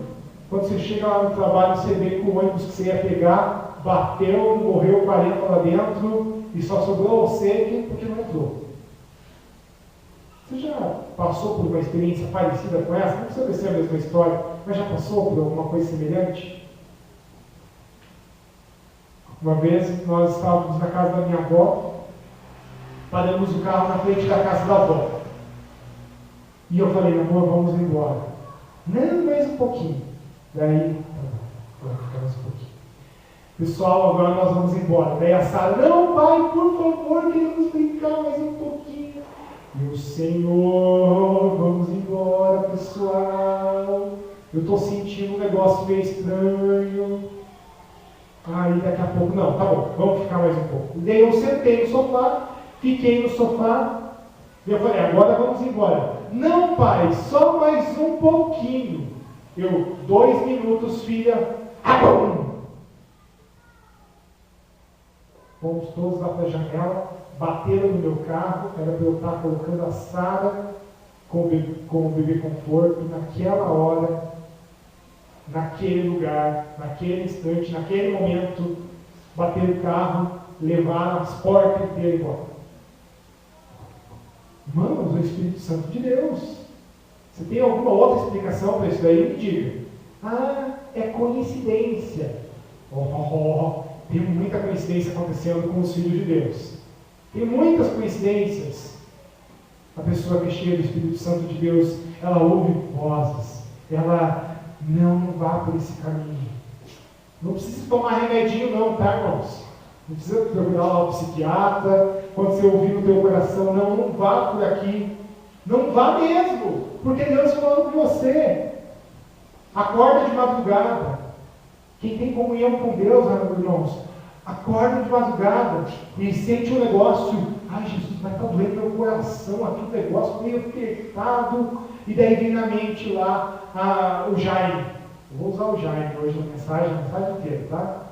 S1: Quando você chega lá no trabalho, você vê que o ônibus que você ia pegar bateu, morreu 40 lá dentro e só sobrou você porque não entrou. Você já passou por uma experiência parecida com essa? Não precisa ser a mesma história, mas já passou por alguma coisa semelhante? Uma vez nós estávamos na casa da minha avó, paramos o carro na frente da casa da avó. E eu falei, amor, vamos embora. Não, mais um pouquinho. Daí, vamos ficar mais um pouquinho. Pessoal, agora nós vamos embora. Daí a Sara, não, pai, por favor, queremos brincar mais um pouquinho. Meu Senhor, vamos embora, pessoal. Eu estou sentindo um negócio meio estranho. Aí daqui a pouco, não, tá bom, vamos ficar mais um pouco. Daí eu sentei no sofá, fiquei no sofá, e eu falei, agora vamos embora. Não, pai, só mais um pouquinho. 2 minutos, filha. Fomos todos lá para a janela, bateram no meu carro, era para eu estar colocando a Sara com o bebê conforto, naquela hora, naquele lugar, naquele instante, naquele momento, bateram o carro, levaram as portas inteiras embora. Irmãos, o Espírito Santo de Deus. Você tem alguma outra explicação para isso daí? Me diga. Ah, é coincidência. Tem muita coincidência acontecendo com os filhos de Deus. Tem muitas coincidências. A pessoa que é cheia do Espírito Santo de Deus, ela ouve vozes. Ela não vá por esse caminho. Não precisa tomar remedinho não, tá, irmãos? Não precisa procurar lá o psiquiatra. Quando você ouvir no teu coração, não vá por aqui. Não vá mesmo, porque Deus está falando com você. Acorda de madrugada. Quem tem comunhão com Deus, irmãos, acorda de madrugada e sente um negócio. Ai, Jesus, vai estar doendo meu coração aqui, um negócio meio apertado. E daí vem na mente lá o Jaime. Eu vou usar o Jaime hoje na mensagem inteira, tá?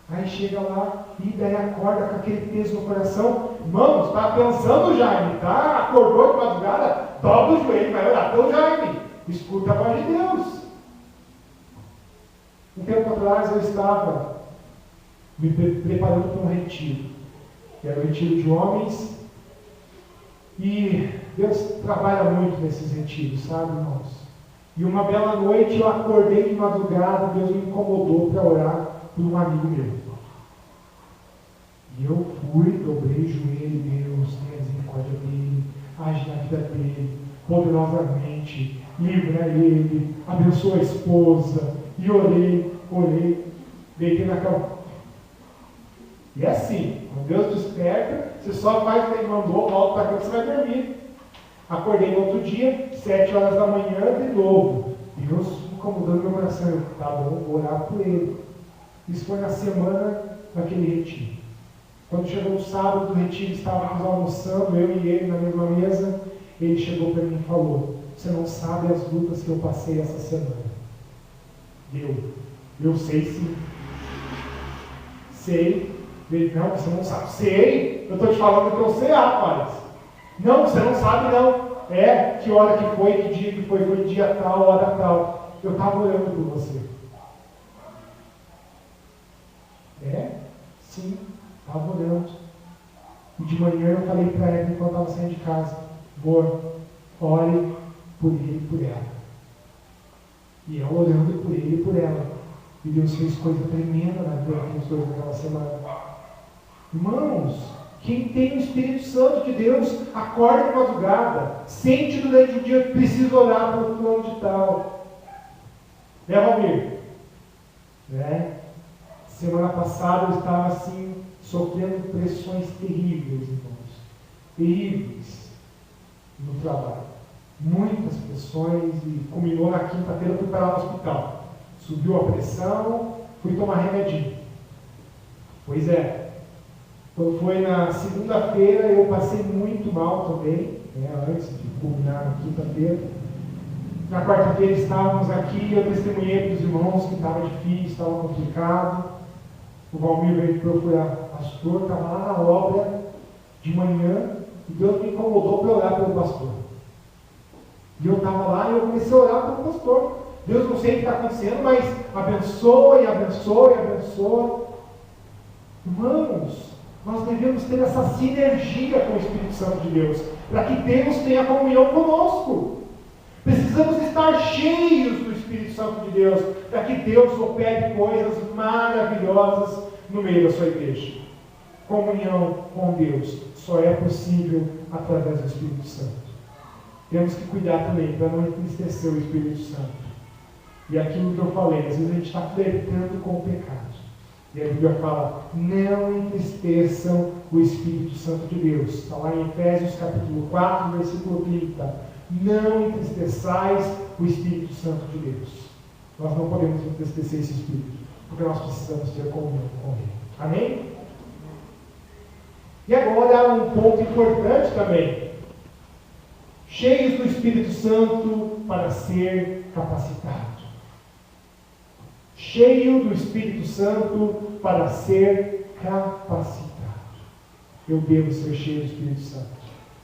S1: Aí chega lá e daí acorda com aquele peso no coração. Irmãos, está pensando, Jaime, tá? Acordou de madrugada, dobra o joelho, vai orar pelo Jaime. Escuta a voz de Deus. Um tempo atrás eu estava me preparando para um retiro. Era um retiro de homens. E Deus trabalha muito nesses retiros, sabe, irmãos? E uma bela noite eu acordei de madrugada, Deus me incomodou para orar por um amigo meu. E eu fui, dobrei o joelho, Deus, tenha misericórdia dele, age na vida dele, poderosamente, livra ele, abençoa a esposa. E orei, deitei na cama. E é assim, quando Deus desperta, você só faz o que ele mandou, volta para cá, você vai dormir. Acordei no outro dia, 7 horas da manhã, de novo. Deus incomodando meu coração. Eu, tá bom, vou orar por ele. Isso foi na semana daquele retiro. Quando chegou no sábado do retiro, estávamos almoçando, eu e ele na mesma mesa. Ele chegou para mim e falou: você não sabe as lutas que eu passei essa semana. Eu sei sim. Sei. Ele, não, você não sabe. Sei. Eu estou te falando que eu sei, rapaz. Não, você não sabe não. É, que hora que foi, que dia que foi dia tal, hora tal. Eu estava orando por você. É? Sim, estava orando. E de manhã eu falei para ela enquanto estava saindo de casa: amor, ore por ele e por ela. E eu orando por ele e por ela. E Deus fez coisa tremenda na vida dos dois naquela semana. Irmãos, quem tem o Espírito Santo de Deus, acorda de madrugada, sente durante o dia, precisa orar pelo fulano de tal. Né, Valmir? Né? Semana passada eu estava assim, sofrendo pressões terríveis, irmãos. Terríveis no trabalho. Muitas pressões e culminou na quinta-feira, eu fui parar no hospital. Subiu a pressão, fui tomar remedinho. Pois é. Quando foi na segunda-feira, eu passei muito mal também, né, antes de culminar na quinta-feira. Na quarta-feira estávamos aqui, eu testemunhei para os irmãos que estava difícil, estava complicado. O Valmir veio procurar pastor, estava lá na obra de manhã, e Deus me incomodou para orar pelo pastor. E eu estava lá e eu comecei a orar pelo pastor. Deus, não sei o que está acontecendo, mas abençoa e abençoa e abençoa. Irmãos, nós devemos ter essa sinergia com o Espírito Santo de Deus, para que Deus tenha comunhão conosco. Precisamos estar cheios do Espírito Santo de Deus, para que Deus opere coisas maravilhosas no meio da sua igreja. Comunhão com Deus só é possível através do Espírito Santo. temos que cuidar também para não entristecer o Espírito Santo. E aquilo que eu falei, às vezes a gente está flertando com o pecado. E a Bíblia fala, não entristeçam o Espírito Santo de Deus. Está lá em Efésios capítulo 4, versículo 30. Não entristeçais o Espírito Santo de Deus. Nós não podemos entristecer esse Espírito, porque nós precisamos ter comunhão com Ele. Amém? E agora um ponto importante também. Cheios do Espírito Santo para ser capacitado. Cheio do Espírito Santo para ser capacitado. Eu devo ser cheio do Espírito Santo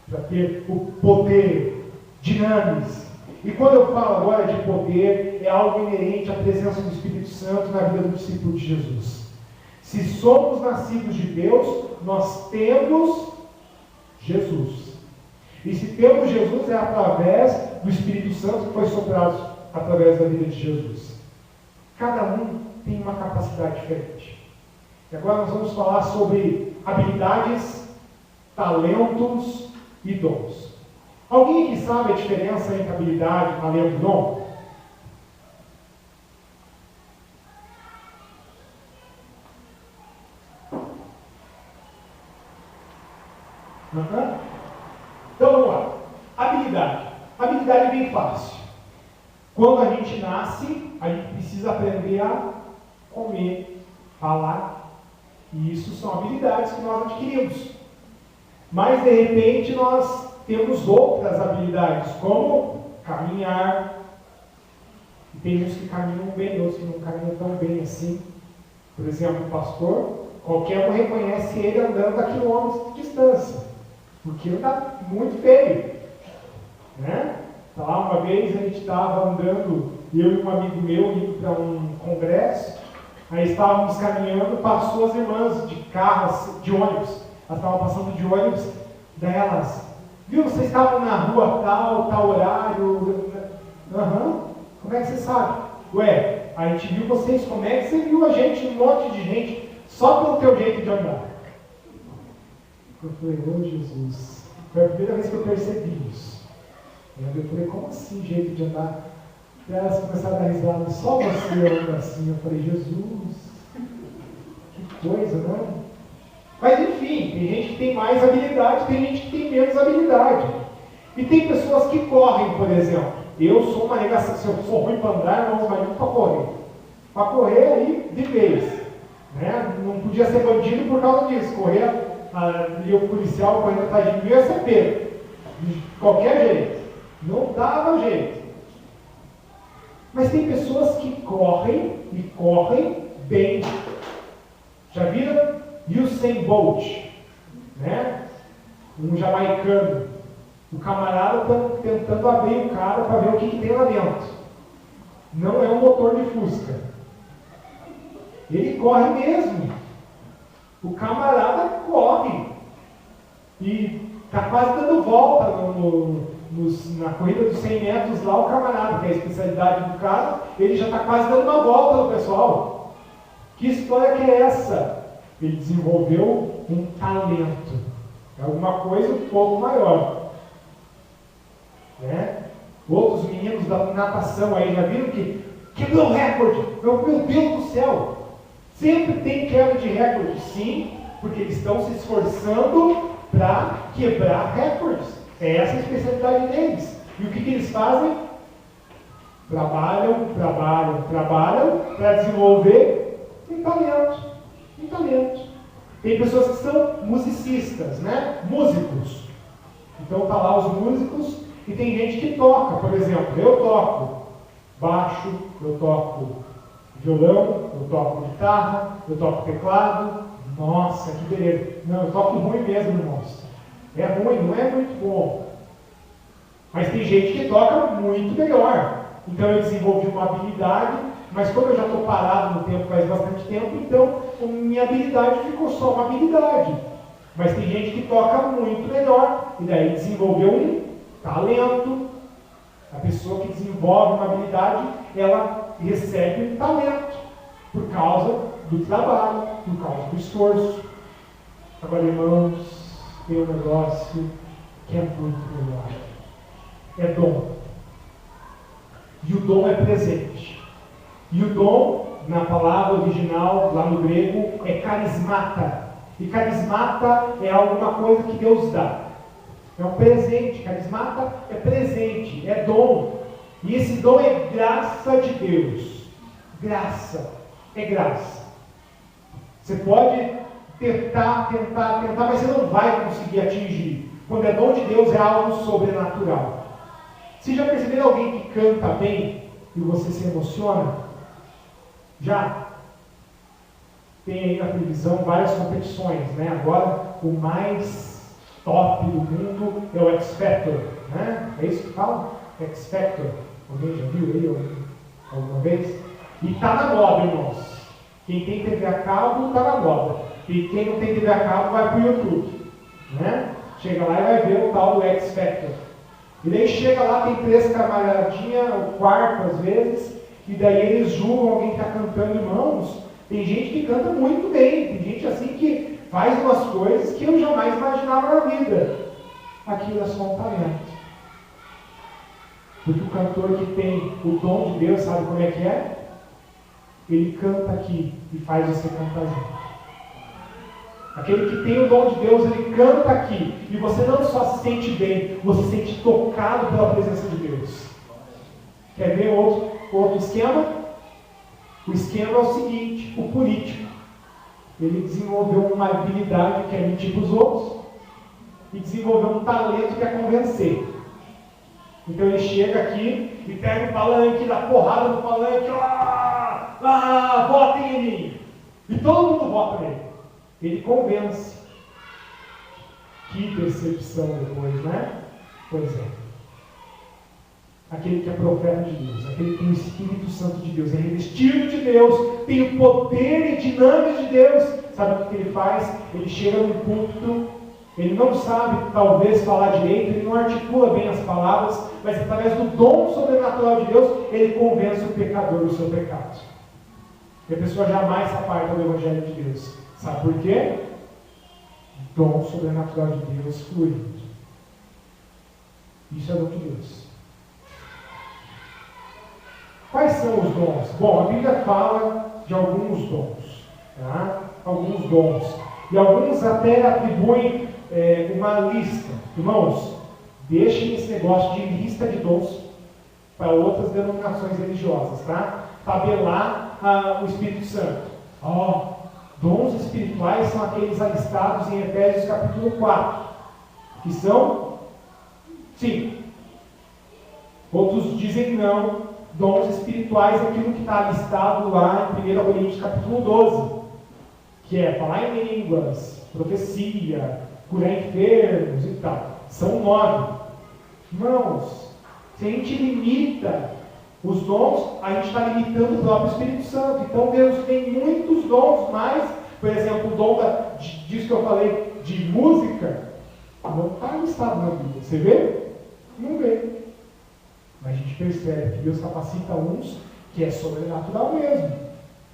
S1: para ter o poder, dinamis. E quando eu falo agora de poder, é algo inerente à presença do Espírito Santo na vida do discípulo de Jesus. Se somos nascidos de Deus, nós temos Jesus. E se temos Jesus, é através do Espírito Santo que foi soprado através da vida de Jesus. Cada um tem uma capacidade diferente. E agora nós vamos falar sobre habilidades, talentos e dons. Alguém que sabe a diferença entre habilidade, talento e dom? Então vamos lá. Habilidade. Habilidade é bem fácil. Quando a gente nasce, a gente precisa aprender a comer, falar. E isso são habilidades que nós adquirimos. Mas de repente nós temos outras habilidades, como caminhar. E tem uns que caminham bem, outros que não caminham tão bem assim. Por exemplo, o pastor, qualquer um reconhece ele andando a quilômetros de distância. Porque ele está muito feio. Né? Tá lá uma vez a gente estava andando, eu e um amigo meu, indo para um congresso, aí estávamos caminhando, passou as irmãs de carro, de ônibus, elas estavam passando de ônibus, daí elas, viu, vocês estavam na rua tal horário, como é que você sabe? Ué, a gente viu vocês, como é que você viu a gente, um monte de gente, só pelo teu jeito de andar? Eu falei, ô Jesus, foi a primeira vez que eu percebi isso. Eu falei, como assim, jeito de andar? Elas começaram a dar risada, só você anda assim. Eu falei, Jesus, que coisa, né? Mas enfim, tem gente que tem mais habilidade, tem gente que tem menos habilidade. E tem pessoas que correm, por exemplo. Eu sou uma negação, se eu sou ruim para andar, não vai muito para correr. Para correr aí, de vez. Né? Não podia ser bandido por causa disso. Correr ali o policial correndo atrás de mim ia ser pego. De qualquer jeito. Não dava jeito. Mas tem pessoas que correm e correm bem. Já viram? Usain Bolt, né? Um jamaicano. O camarada está tentando abrir o cara para ver o que tem lá dentro. Não é um motor de Fusca. Ele corre mesmo. O camarada corre. E está quase dando volta na corrida dos 100 metros lá, o camarada, que é a especialidade do cara, ele já está quase dando uma volta no pessoal. Que história que é essa? Ele desenvolveu um talento. É alguma coisa um pouco maior. Né? Outros meninos da natação aí, já viram que quebrou o recorde? Meu Deus do céu! Sempre tem quebra de recorde, sim, porque eles estão se esforçando para quebrar recordes. É essa a especialidade deles. E o que eles fazem? Trabalham para desenvolver um talento. Tem pessoas que são musicistas, né? Músicos. Então tá lá os músicos e tem gente que toca. Por exemplo, eu toco baixo, eu toco violão, eu toco guitarra, eu toco teclado. Nossa, que beleza. Não, eu toco ruim mesmo, irmãos. É ruim, não é muito bom. Mas tem gente que toca muito melhor. Então eu desenvolvi uma habilidade, mas como eu já estou parado no tempo faz bastante tempo, então minha habilidade ficou só uma habilidade. Mas tem gente que toca muito melhor, e daí desenvolveu um talento. A pessoa que desenvolve uma habilidade, ela recebe um talento, por causa do trabalho, por causa do esforço. Agora, irmãos, tem um negócio que é muito melhor. é dom. E o dom é presente. E o dom, na palavra original, lá no grego, é carismata. E carismata é alguma coisa que Deus dá. É um presente. Carismata é presente, é dom. E esse dom é graça de Deus. Graça. É graça. Você pode tentar, mas você não vai conseguir atingir. Quando é dom de Deus, é algo sobrenatural. Você já percebeu alguém que canta bem e você se emociona? Já? Tem aí na televisão várias competições, né? Agora, o mais top do mundo é o X Factor, né? É isso que fala? X Factor. Alguém já viu aí alguma vez? E está na moda, irmãos. Quem tem TV a cabo está na moda. E quem não tem TV a cabo vai para o YouTube, né? Chega lá e vai ver o tal do X Factor. E daí chega lá, tem 3 camaradinhas, o quarto às vezes, e daí eles julgam alguém que está cantando, irmãos. Tem gente que canta muito bem, tem gente assim que faz umas coisas que eu jamais imaginava na vida. Aquilo é só um talento. Porque o cantor que tem o dom de Deus, sabe como é que é? Ele canta aqui e faz você cantar junto. Aquele que tem o dom de Deus, ele canta aqui. E você não só se sente bem, você se sente tocado pela presença de Deus. Quer ver outro esquema? O esquema é o seguinte: o político. Ele desenvolveu uma habilidade que é mentir para os outros e desenvolveu um talento que é convencer. Então ele chega aqui e pega o palanque, dá porrada no palanque, votem em mim. E todo mundo vota nele. Ele convence. Que decepção depois, né? Pois é. Aquele que é profeta de Deus, aquele que tem o Espírito Santo de Deus, é revestido de Deus, tem o poder e dinâmica de Deus. Sabe o que ele faz? Ele chega no púlpito, ele não sabe talvez falar direito, ele não articula bem as palavras, mas através do dom sobrenatural de Deus, ele convence o pecador do seu pecado. E a pessoa jamais se aparta do Evangelho de Deus. Sabe por quê? Dom sobrenatural de Deus fluindo. Isso é dom de Deus. Quais são os dons? Bom, a Bíblia fala de alguns dons. Tá? Alguns dons. E alguns até atribuem uma lista. Irmãos, deixem esse negócio de lista de dons para outras denominações religiosas, tá? Tabelar o Espírito Santo. Dons espirituais são aqueles alistados em Efésios capítulo 4, que são 5. Outros dizem não. Dons espirituais é aquilo que está listado lá em 1 Coríntios capítulo 12, que é falar em línguas, profecia, curar enfermos e tal. São 9. Irmãos, se a gente limita os dons, a gente está limitando o próprio Espírito Santo. Então Deus tem muitos dons mais. Por exemplo, o dom disso que eu falei, de música, não está listado na Bíblia. Você vê? Não vê. Mas a gente percebe que Deus capacita uns que é sobrenatural mesmo.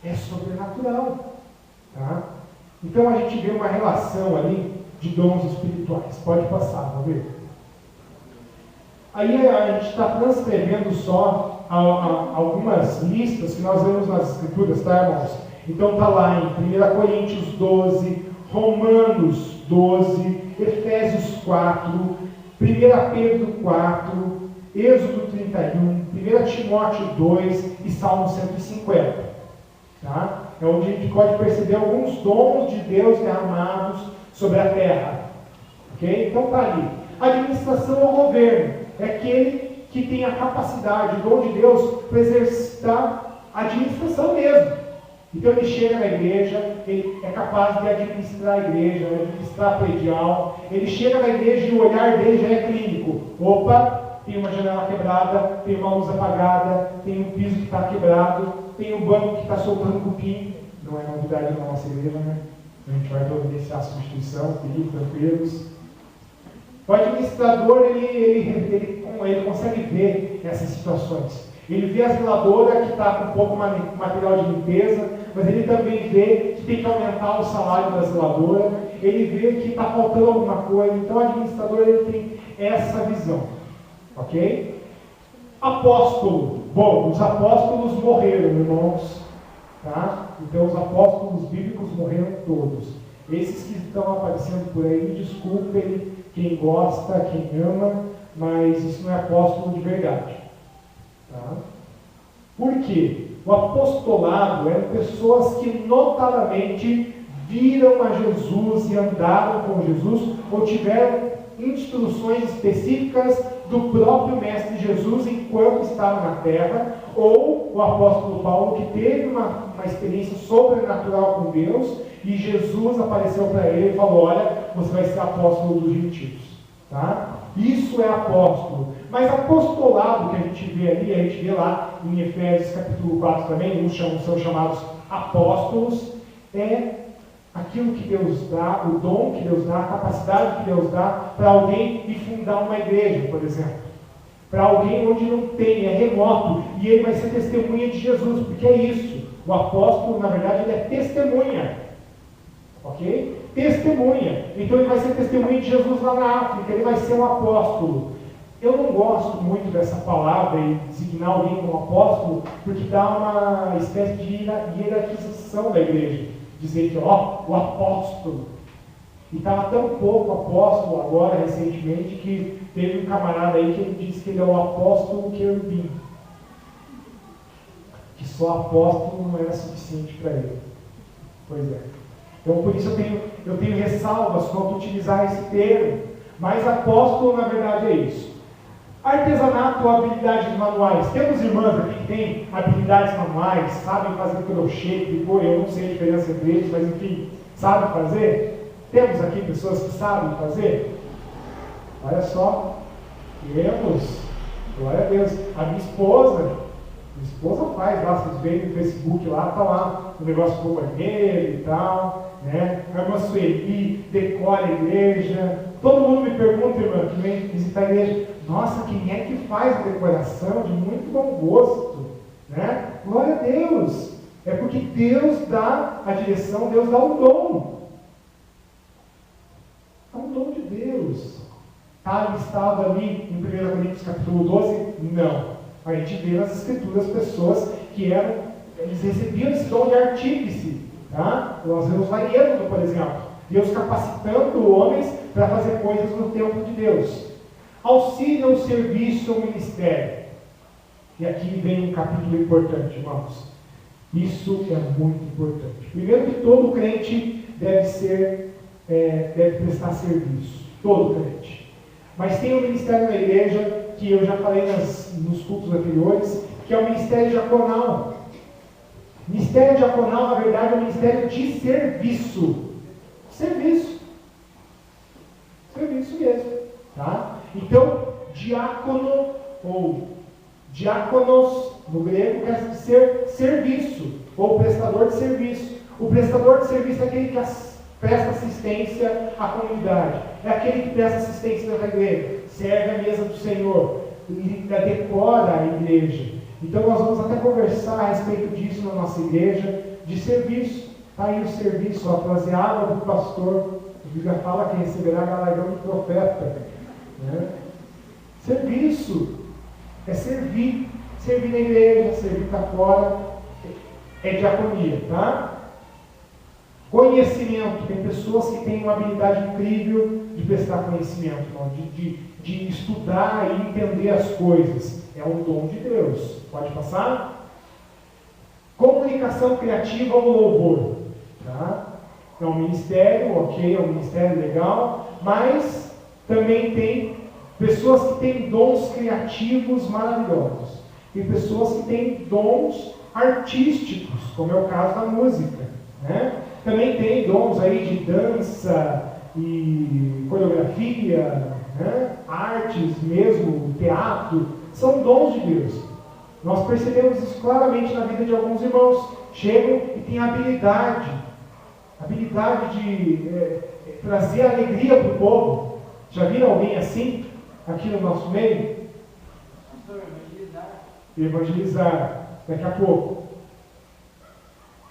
S1: É sobrenatural. Tá? Então a gente vê uma relação ali de dons espirituais. Pode passar, vamos ver. Aí a gente está transcrevendo só algumas listas que nós vemos nas Escrituras, tá, irmãos? Então está lá em 1 Coríntios 12, Romanos 12, Efésios 4, 1 Pedro 4, Êxodo 31, 1 Timóteo 2 e Salmo 150. Tá? É onde a gente pode perceber alguns dons de Deus derramados sobre a terra. Okay? Então está ali. Administração ao governo é aquele que tem a capacidade, o dom de Deus, para exercitar a administração mesmo. Então ele chega na igreja, ele é capaz de administrar a igreja, administrar a predial. Ele chega na igreja e o olhar dele já é clínico. Opa, tem uma janela quebrada, tem uma luz apagada, tem um piso que está quebrado, tem um banco que está soltando cupim. Não é novidade na nossa igreja, né? A gente vai providenciar a substituição, fiquem tranquilos. O administrador, ele consegue ver essas situações. Ele vê a zeladora que está com pouco material de limpeza, mas ele também vê que tem que aumentar o salário da zeladora, ele vê que está faltando alguma coisa. Então o administrador ele tem essa visão. Ok? Apóstolo. Bom, os apóstolos morreram, irmãos. Tá? Então os apóstolos bíblicos morreram todos. Esses que estão aparecendo por aí, desculpem quem gosta, quem ama, mas isso não é apóstolo de verdade. Tá? Por quê? O apostolado eram pessoas que notadamente viram a Jesus e andaram com Jesus, ou tiveram instruções específicas do próprio Mestre Jesus enquanto estava na terra, ou o apóstolo Paulo que teve uma experiência sobrenatural com Deus, e Jesus apareceu para ele e falou: olha, você vai ser apóstolo dos gentios. Tá? Isso é apóstolo. Mas apostolado que a gente vê ali, a gente vê lá em Efésios capítulo 4 também, uns são chamados apóstolos, é aquilo que Deus dá, o dom que Deus dá, a capacidade que Deus dá para alguém ir fundar uma igreja, por exemplo. Para alguém onde não tem, é remoto, e ele vai ser testemunha de Jesus, porque é isso. O apóstolo, na verdade, ele é testemunha. Ok? Testemunha. Então ele vai ser testemunha de Jesus lá na África, ele vai ser um apóstolo. Eu não gosto muito dessa palavra e designar alguém como apóstolo, porque dá uma espécie de hierarquização da igreja. Dizer que, ó, o apóstolo. E estava tão pouco apóstolo agora, recentemente, que teve um camarada aí que ele disse que ele é o apóstolo querubim. Que só apóstolo não era suficiente para ele. Pois é. Então, por isso eu tenho ressalvas quanto a utilizar esse termo. Mas apóstolo, na verdade, é isso. Artesanato ou habilidades manuais. Temos irmãs aqui que têm habilidades manuais, sabem fazer crochê, tricô, eu não sei a diferença entre eles, mas enfim, sabem fazer? Temos aqui pessoas que sabem fazer? Olha só, temos, glória a Deus. A minha esposa faz lá, vocês veem no Facebook lá, tá lá o negócio com o banheiro e tal, né? A irmã Sueli decora a igreja. Todo mundo me pergunta, irmã, que vem visitar a igreja: nossa, quem é que faz a decoração? De muito bom gosto, né? Glória a Deus! É porque Deus dá a direção, Deus dá o dom. É um dom de Deus. Está listado ali em 1 Coríntios capítulo 12? Não. A gente vê nas escrituras pessoas que eles recebiam esse dom de artífice. Tá? Nós vemos lá em Êxodo, por exemplo, Deus capacitando homens para fazer coisas no templo de Deus. Auxílio ao serviço ou ministério. E aqui vem um capítulo importante, irmãos. Isso é muito importante. Primeiro que todo crente deve prestar serviço. Todo crente. Mas tem um ministério na igreja, que eu já falei nos cultos anteriores, que é o ministério diaconal. Ministério diaconal, na verdade, é um ministério de serviço. Serviço. Serviço mesmo. Tá? Então, diácono ou diáconos, no grego, quer dizer serviço, ou prestador de serviço. O prestador de serviço é aquele que presta assistência à comunidade, é aquele que presta assistência na igreja, serve a mesa do Senhor, decora a igreja. Então nós vamos até conversar a respeito disso na nossa igreja, de serviço. Está aí o serviço, ó, trazer água do pastor. A Bíblia fala que receberá galardão do profeta. Né? Serviço é servir na igreja, servir para fora, é diaconia, tá? Conhecimento, tem pessoas que têm uma habilidade incrível de prestar conhecimento, de estudar e entender as coisas, é um dom de Deus. Pode passar? Comunicação criativa ou louvor, tá? É um ministério, ok, é um ministério legal, mas também tem pessoas que têm dons criativos maravilhosos. Tem pessoas que têm dons artísticos, como é o caso da música, né? Também tem dons aí de dança e coreografia, né? Artes mesmo, teatro, são dons de Deus. Nós percebemos isso claramente na vida de alguns irmãos. Chegam e têm habilidade de trazer alegria para o povo. Já viram alguém assim aqui no nosso meio? Evangelizar. Daqui a pouco.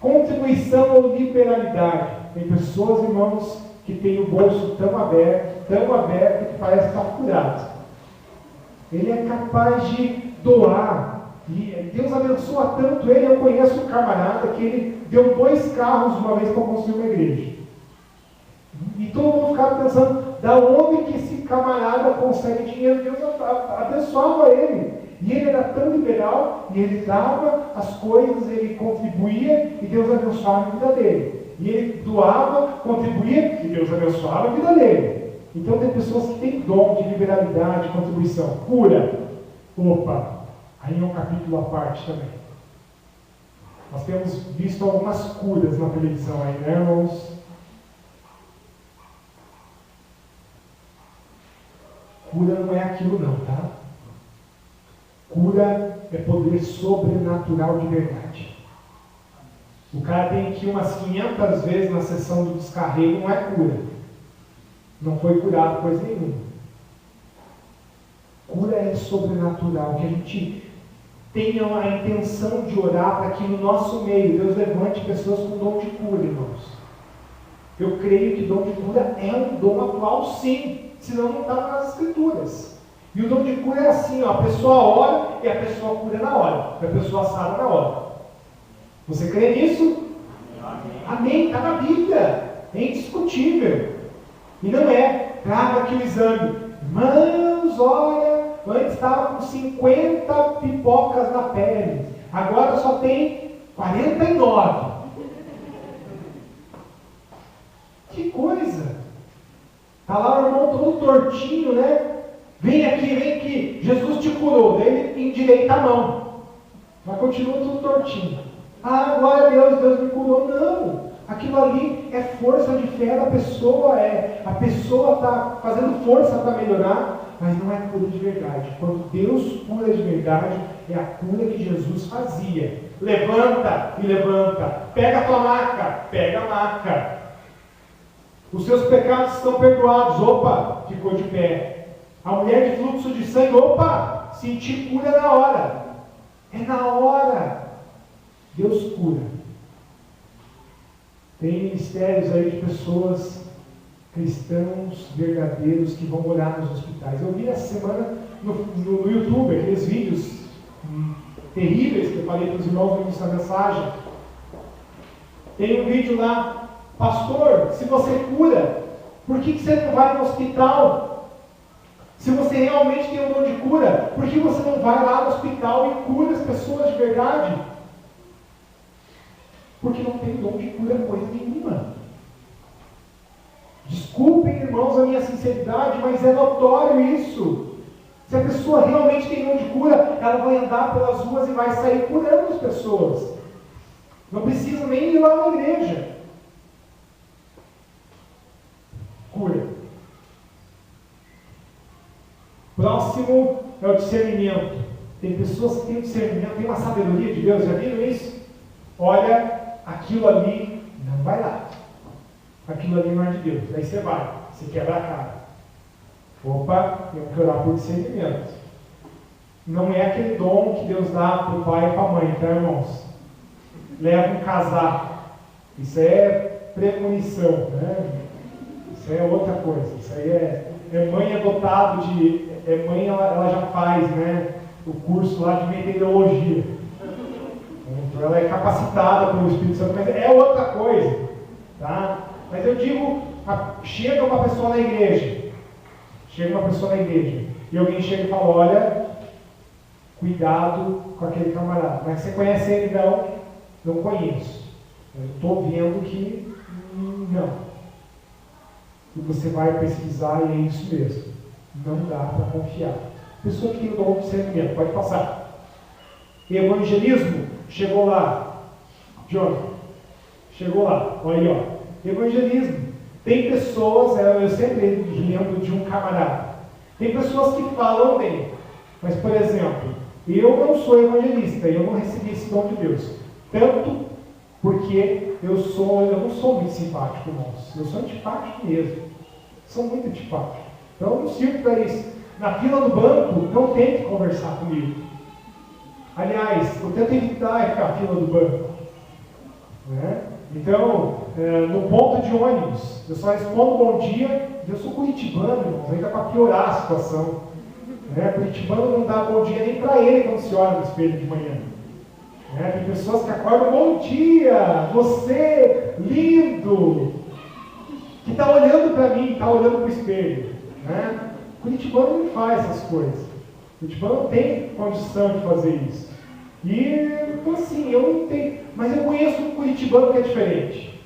S1: Contribuição ou liberalidade. Tem pessoas, irmãos, que têm o bolso tão aberto, que parece estar furado. Ele é capaz de doar. E Deus abençoa tanto ele. Eu conheço um camarada que ele deu 2 carros uma vez para construir uma igreja. E todo mundo ficava pensando, da onde que esse camarada consegue dinheiro? Deus abençoava ele. E ele era tão liberal, e ele dava as coisas, ele contribuía, e Deus abençoava a vida dele. E ele doava, contribuía, e Deus abençoava a vida dele. Então tem pessoas que têm dom de liberalidade, de contribuição. Cura. Opa, aí é um capítulo à parte também. Nós temos visto algumas curas na televisão aí, né, irmãos? Cura não é aquilo não, tá? Cura é poder sobrenatural de verdade. O cara tem que ir umas 500 vezes na sessão do descarrego, não é cura. Não foi curado coisa nenhuma. Cura é sobrenatural, que a gente tenha a intenção de orar para que no nosso meio Deus levante pessoas com dom de cura, irmãos. Eu creio que dom de cura é um dom atual, sim, senão não está nas Escrituras. E o dom de cura é assim, ó, a pessoa ora e a pessoa cura na hora, a pessoa sara na hora. Você crê nisso? Amém, está na Bíblia, é indiscutível. E não é, traga aqui o exame. Irmãos, olha, antes estava com 50 pipocas na pele, agora só tem 49. Que coisa! Está lá o irmão todo tortinho, né? Vem aqui, Jesus te curou. Daí ele endireita a mão, mas continua tudo tortinho. Ah, glória a Deus, Deus me curou. Não, aquilo ali é força de fé da pessoa, a pessoa está fazendo força para melhorar, mas não é cura de verdade. Quando Deus cura de verdade, é a cura que Jesus fazia. Levanta e levanta, pega a tua maca, pega a maca. Os seus pecados estão perdoados, opa, ficou de pé. A mulher de fluxo de sangue, opa, senti cura na hora. É na hora. Deus cura. Tem ministérios aí de pessoas, cristãos verdadeiros, que vão morar nos hospitais. Eu vi essa semana no YouTube, aqueles vídeos terríveis que eu falei para os irmãos no início da mensagem. Tem um vídeo lá, pastor, se você cura, por que você não vai no hospital? Se você realmente tem um dom de cura, por que você não vai lá no hospital e cura as pessoas de verdade? Porque não tem dom de cura coisa nenhuma. Desculpem, irmãos, a minha sinceridade, mas é notório isso. Se a pessoa realmente tem dom de cura, ela vai andar pelas ruas e vai sair curando as pessoas. Não precisa nem ir lá na igreja. Cura. Próximo é o discernimento. Tem pessoas que têm discernimento, tem uma sabedoria de Deus, já viram isso? Olha, aquilo ali não vai lá. Aquilo ali não é de Deus. Aí você vai, você quebra a cara. Opa, temos que orar por discernimento. Não é aquele dom que Deus dá para o pai e para a mãe, tá, irmãos? Leva um casaco. Isso é premonição, né? Isso aí é outra coisa. Isso aí é mãe adotado de... mãe, ela já faz, né, o curso lá de meteorologia. Então ela é capacitada pelo Espírito Santo, mas é outra coisa. Tá? Mas eu digo, chega uma pessoa na igreja, e alguém chega e fala, olha, cuidado com aquele camarada. Mas você conhece ele? Não conheço. Eu estou vendo que não. E você vai pesquisar e é isso mesmo. Não dá para confiar. Pessoa que tem o dom de discernimento, pode passar. Evangelismo, chegou lá. John, chegou lá. Olha aí, ó. Evangelismo. Tem pessoas, eu sempre lembro de um camarada. Tem pessoas que falam bem. Mas, por exemplo, eu não sou evangelista, eu não recebi esse dom de Deus. Tanto porque eu não sou muito simpático, irmãos. Eu sou antipático mesmo. Sou muito antipático. Então eu não sirvo para isso. Na fila do banco, não tente conversar comigo. Aliás, eu tento evitar ficar na fila do banco. Né? Então, no ponto de ônibus, eu só respondo bom dia. Eu sou curitibano, irmãos, ainda para piorar a situação. Né? Curitibano não dá bom dia nem para ele quando se olha no espelho de manhã. Né? Tem pessoas que acordam, bom dia, você, lindo, que está olhando para mim, está olhando para o espelho. Né? Curitibano não faz essas coisas. Curitibano não tem condição de fazer isso. E, então assim, eu não tenho, mas eu conheço um curitibano que é diferente.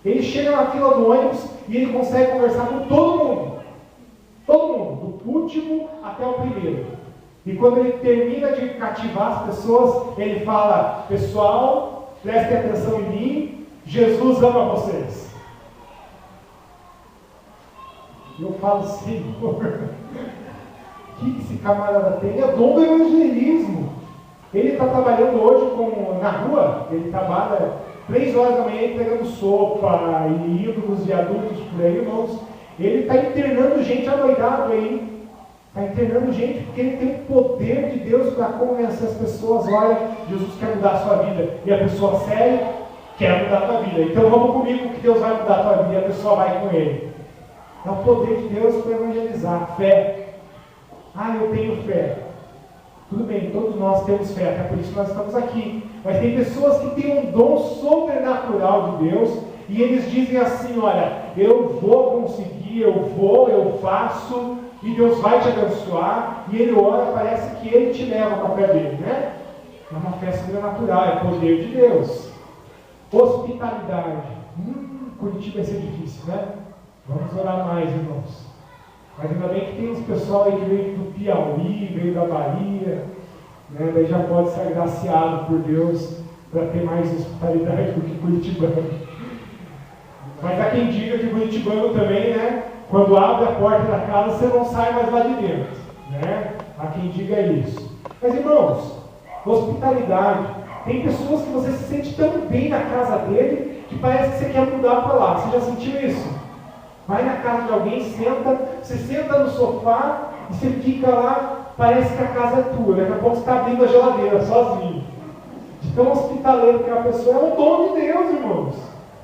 S1: Ele chega na fila do ônibus e ele consegue conversar com todo mundo. Todo mundo, do último até o primeiro. E quando ele termina de cativar as pessoas, ele fala: pessoal, prestem atenção em mim, Jesus ama vocês. E eu falo: Senhor, o que esse camarada tem? Ele é dom do evangelismo. Ele está trabalhando hoje na rua, ele trabalha 3 horas da manhã entregando sopa e indo nos viadutos por aí, irmãos. Ele está internando gente adoidado aí. Está internando gente porque ele tem o poder de Deus para convencer as pessoas: olha, Jesus quer mudar a sua vida. E a pessoa séria quer mudar a tua vida. Então vamos comigo que Deus vai mudar a tua vida. E a pessoa vai com ele. É o poder de Deus para evangelizar. Fé. Ah, eu tenho fé. Tudo bem, todos nós temos fé, até por isso nós estamos aqui. Mas tem pessoas que têm um dom sobrenatural de Deus e eles dizem assim: olha, eu vou conseguir, eu faço, e Deus vai te abençoar. E ele ora, parece que ele te leva para a fé dele, né? É uma fé sobrenatural, é poder de Deus. Hospitalidade. Curitiba vai ser difícil, né? Vamos orar mais, irmãos. Mas ainda bem que tem uns pessoal aí que veio do Piauí, veio da Bahia, né? Daí já pode ser agraciado por Deus para ter mais hospitalidade do que curitibano. Mas há quem diga que curitibano também, né? Quando abre a porta da casa, você não sai mais lá de dentro, né? Há quem diga isso. Mas, irmãos, hospitalidade. Tem pessoas que você se sente tão bem na casa dele que parece que você quer mudar para lá. Você já sentiu isso? Vai na casa de alguém, você senta no sofá e você fica lá, parece que a casa é tua. Daqui a pouco você está abrindo a geladeira sozinho. De tão hospitaleiro que é a pessoa, é um dom de Deus, irmãos.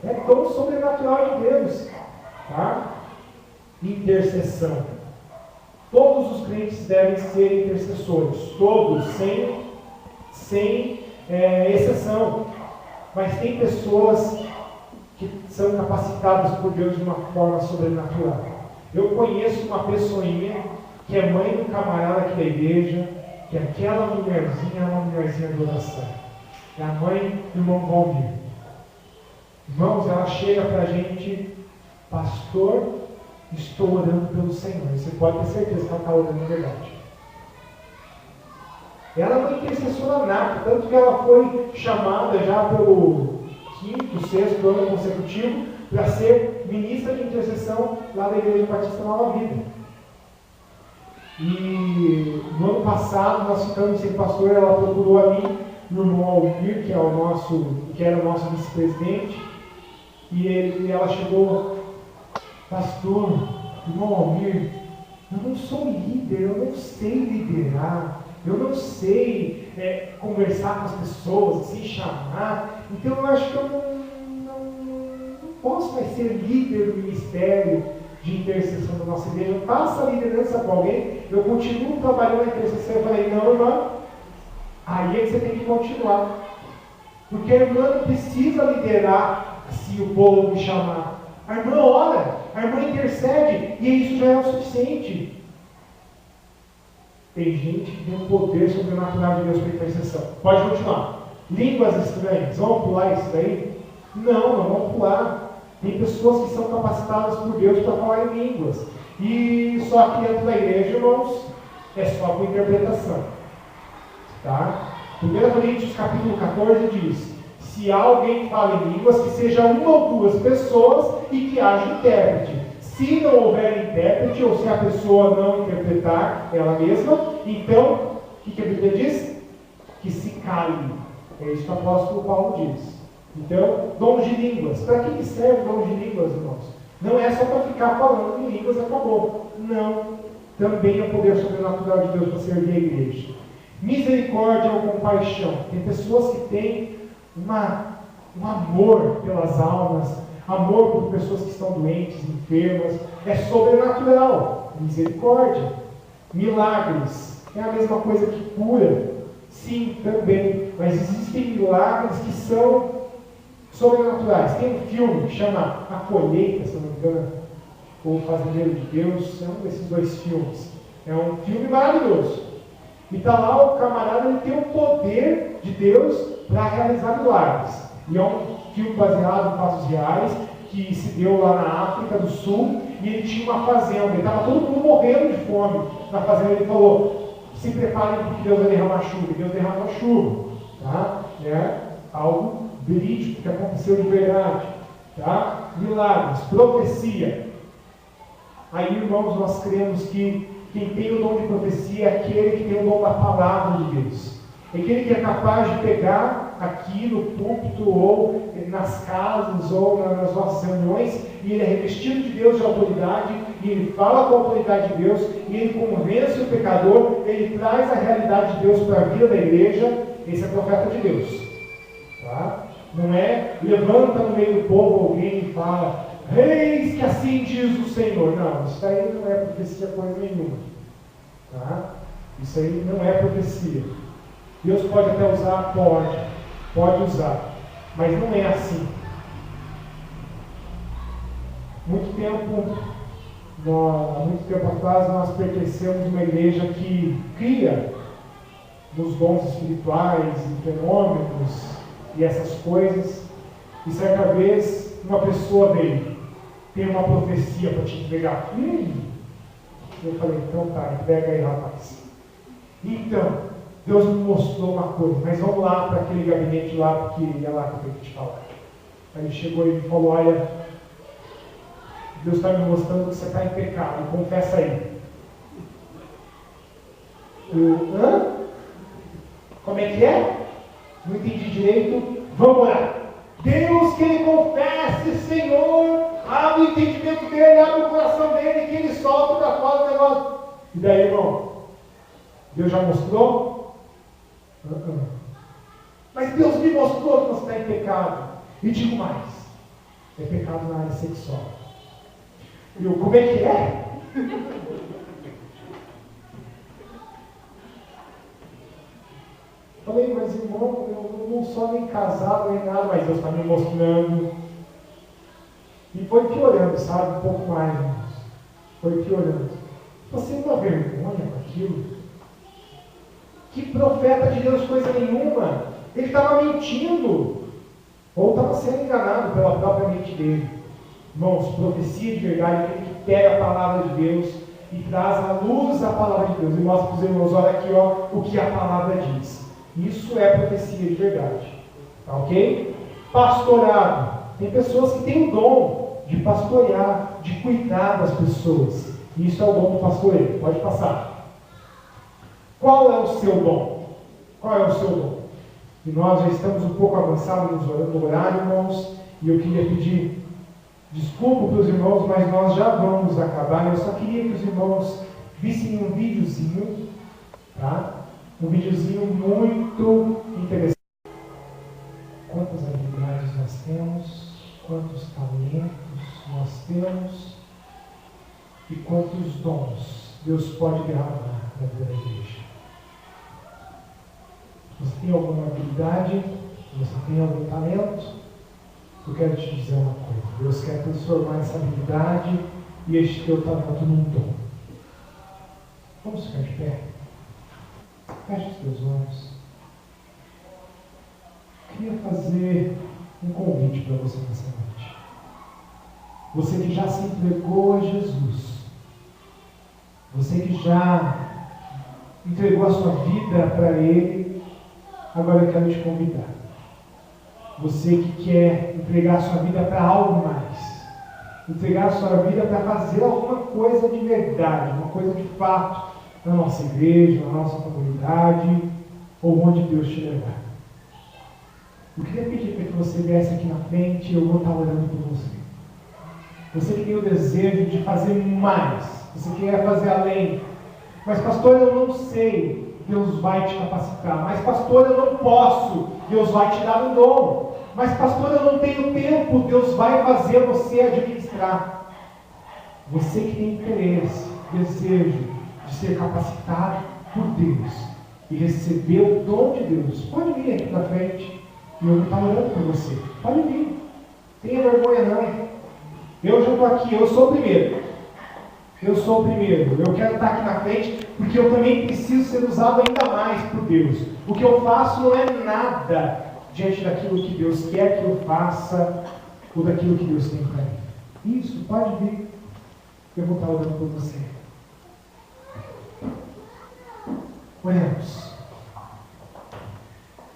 S1: É dom sobrenatural de Deus. Tá? Intercessão. Todos os crentes devem ser intercessores. Todos, sem exceção. Mas tem pessoas que são capacitados por Deus de uma forma sobrenatural. Eu conheço uma pessoinha que é mãe do camarada aqui da igreja, que aquela mulherzinha é uma mulherzinha de oração. É a mãe do irmão Valmir. Irmãos, ela chega para a gente: pastor, estou orando pelo Senhor. Você pode ter certeza que ela está orando de verdade. Ela é uma intercessora nata, tanto que ela foi chamada já pelo 5º, 6º ano consecutivo para ser ministra de intercessão lá da Igreja Batista Nova Vida. E no ano passado nós ficamos sem pastor, ela procurou a mim, no irmão Almir, que era o nosso vice-presidente, e ela chegou: pastor, irmão Almir, eu não sou líder, eu não sei liderar, eu não sei conversar com as pessoas, se chamar, então eu acho que eu não posso mais ser líder do ministério de intercessão da nossa igreja. Passa a liderança para alguém, eu continuo trabalhando na intercessão. Eu falei: não, irmã, aí é que você tem que continuar, porque a irmã não precisa liderar se o povo me chamar. A irmã ora, a irmã intercede, e isso já é o suficiente. Tem gente que tem um poder sobrenatural de Deus para intercessão. Pode continuar. Línguas estranhas, vamos pular isso daí? Não vamos pular. Tem pessoas que são capacitadas por Deus para falar em línguas. E só que dentro da igreja, irmãos, é só com interpretação. Tá? 1 Coríntios capítulo 14 diz: se alguém fala em línguas, que seja uma ou duas pessoas e que haja intérprete. Se não houver intérprete, ou se a pessoa não interpretar ela mesma, então, o que a Bíblia diz? Que se cale. É isso que o apóstolo Paulo diz. Então, dons de línguas. Para que serve dons de línguas, irmãos? Não é só para ficar falando em línguas e acabou. Não. Também é o poder sobrenatural de Deus para servir a igreja. Misericórdia ou compaixão. Tem pessoas que têm um amor pelas almas, amor por pessoas que estão doentes, enfermas. É sobrenatural. Misericórdia. Milagres é a mesma coisa que cura? Sim, também. Mas existem milagres que são sobrenaturais. Tem um filme que chama A Colheita, se não me engano, ou O Fazendeiro de Deus, é um desses dois filmes. É um filme maravilhoso. E está lá o camarada, ele tem o poder de Deus para realizar milagres. E é um filme baseado em fatos reais, que se deu lá na África do Sul, e ele tinha uma fazenda, e estava todo mundo morrendo de fome na fazenda. Ele falou: se preparem porque Deus vai derramar chuva. E Deus derramou chuva. Tá? É algo verídico que aconteceu de verdade. Tá? Milagres, profecia. Aí, irmãos, nós cremos que quem tem o dom de profecia é aquele que tem o dom da palavra de Deus. É aquele que é capaz de pegar aqui no púlpito, ou nas casas, ou nas nossas reuniões, e ele é revestido de Deus de autoridade, e ele fala com a autoridade de Deus, e ele convence o pecador, ele traz a realidade de Deus para a vida da igreja. Esse é profeta de Deus. Tá? Não é levanta no meio do povo alguém e fala: eis que assim diz o Senhor. Não, isso aí não é profecia coisa nenhuma. Tá? Isso aí não é profecia. Deus pode até usar? Pode usar, mas não é assim. Há muito tempo atrás, nós pertencemos a uma igreja que cria nos dons espirituais e fenômenos e essas coisas. E certa vez, uma pessoa veio: tem uma profecia para te entregar. Eu falei: então tá, entrega aí, rapaz. Então, Deus me mostrou uma coisa, mas vamos lá para aquele gabinete lá, porque é lá que eu tenho que te falar. Aí ele chegou e me falou: olha, Deus está me mostrando que você está em pecado, confessa aí. Hã? Como é que é? Não entendi direito. Vamos orar. Deus, que ele confesse, Senhor, abre o entendimento dele, abre o coração dele, que ele solte para fora o negócio. E daí, irmão? Deus já mostrou? Mas Deus me mostrou que você está em pecado. E digo mais: é pecado na área sexual. E eu: como é que é? Falei: mas irmão, eu não sou nem casado nem nada, mas Deus está me mostrando. E foi piorando, sabe? Um pouco mais, irmãos. Foi piorando. Você não dá vergonha com aquilo? Que profeta de Deus, coisa nenhuma. Ele estava mentindo, ou estava sendo enganado pela própria mente dele. Irmãos, profecia de verdade é aquele que pega a palavra de Deus e traz à luz a palavra de Deus e mostra para os irmãos: olha aqui, ó, o que a palavra diz. Isso é profecia de verdade. Tá ok? Pastorado. Tem pessoas que têm o dom de pastorear, de cuidar das pessoas. Isso é o dom do pastoreio. Pode passar. Qual é o seu dom? Qual é o seu dom? E nós já estamos um pouco avançados no horário, irmãos, e eu queria pedir desculpa para os irmãos, mas nós já vamos acabar. Eu só queria que os irmãos vissem um videozinho, tá? Um videozinho muito interessante. Quantas habilidades nós temos, quantos talentos nós temos e quantos dons Deus pode derramar na vida da igreja. Você tem alguma habilidade? Você tem algum talento? Eu quero te dizer uma coisa: Deus quer transformar essa habilidade e este teu talento num dom. Vamos ficar de pé? Feche os teus olhos. Queria fazer um convite para você nessa noite. Você que já se entregou a Jesus, você que já entregou a sua vida para Ele, agora eu quero te convidar. Você que quer entregar a sua vida para algo mais, entregar a sua vida para fazer alguma coisa de verdade, uma coisa de fato, na nossa igreja, na nossa comunidade, ou onde Deus te levar. Eu queria pedir para que você viesse aqui na frente e eu vou estar orando por você. Você que tem o desejo de fazer mais, você quer fazer além. Mas pastor, eu não sei, Deus vai te capacitar. Mas pastor, eu não posso, Deus vai te dar um dom. Mas pastor, eu não tenho tempo, Deus vai fazer você administrar. Você que tem interesse, desejo de ser capacitado por Deus e receber o dom de Deus, pode vir aqui na frente e eu vou estar orando por você. Pode vir. Não tenha vergonha não. Eu já estou aqui, eu sou o primeiro. Eu sou o primeiro. Eu quero estar aqui na frente porque eu também preciso ser usado ainda mais por Deus. O que eu faço não é nada diante daquilo que Deus quer que eu faça ou daquilo que Deus tem para mim. Isso, pode vir. Eu vou estar orando por você. Oremos.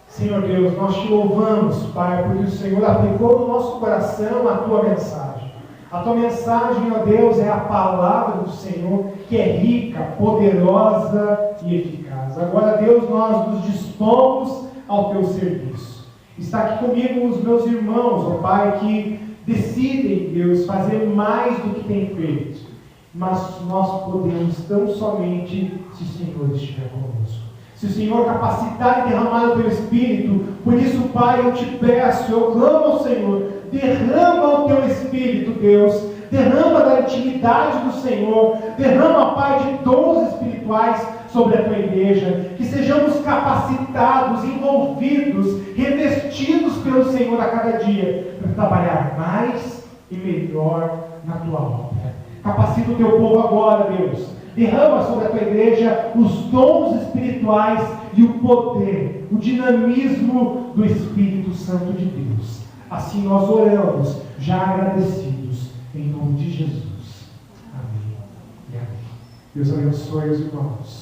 S1: Senhor Deus, nós te louvamos, Pai, porque o Senhor aplicou no nosso coração a tua mensagem. A tua mensagem, ó Deus, é a palavra do Senhor, que é rica, poderosa e eficaz. Agora, Deus, nós nos dispomos ao teu serviço. Está aqui comigo os meus irmãos, ó Pai, que decidem, Deus, fazer mais do que tem feito. Mas nós podemos tão somente se o Senhor estiver conosco. Se o Senhor capacitar e derramar o teu Espírito, por isso, Pai, eu te peço, eu clamo ao Senhor, derrama o teu Espírito, Deus, derrama da intimidade do Senhor, derrama, Pai, de dons espirituais sobre a tua igreja, que sejamos capacitados, envolvidos, revestidos pelo Senhor a cada dia, para trabalhar mais e melhor na tua obra. Capacita o teu povo agora, Deus. Derrama sobre a tua igreja os dons espirituais e o poder, o dinamismo do Espírito Santo de Deus. Assim nós oramos, já agradecidos, em nome de Jesus. Amém e amém. Deus abençoe os irmãos.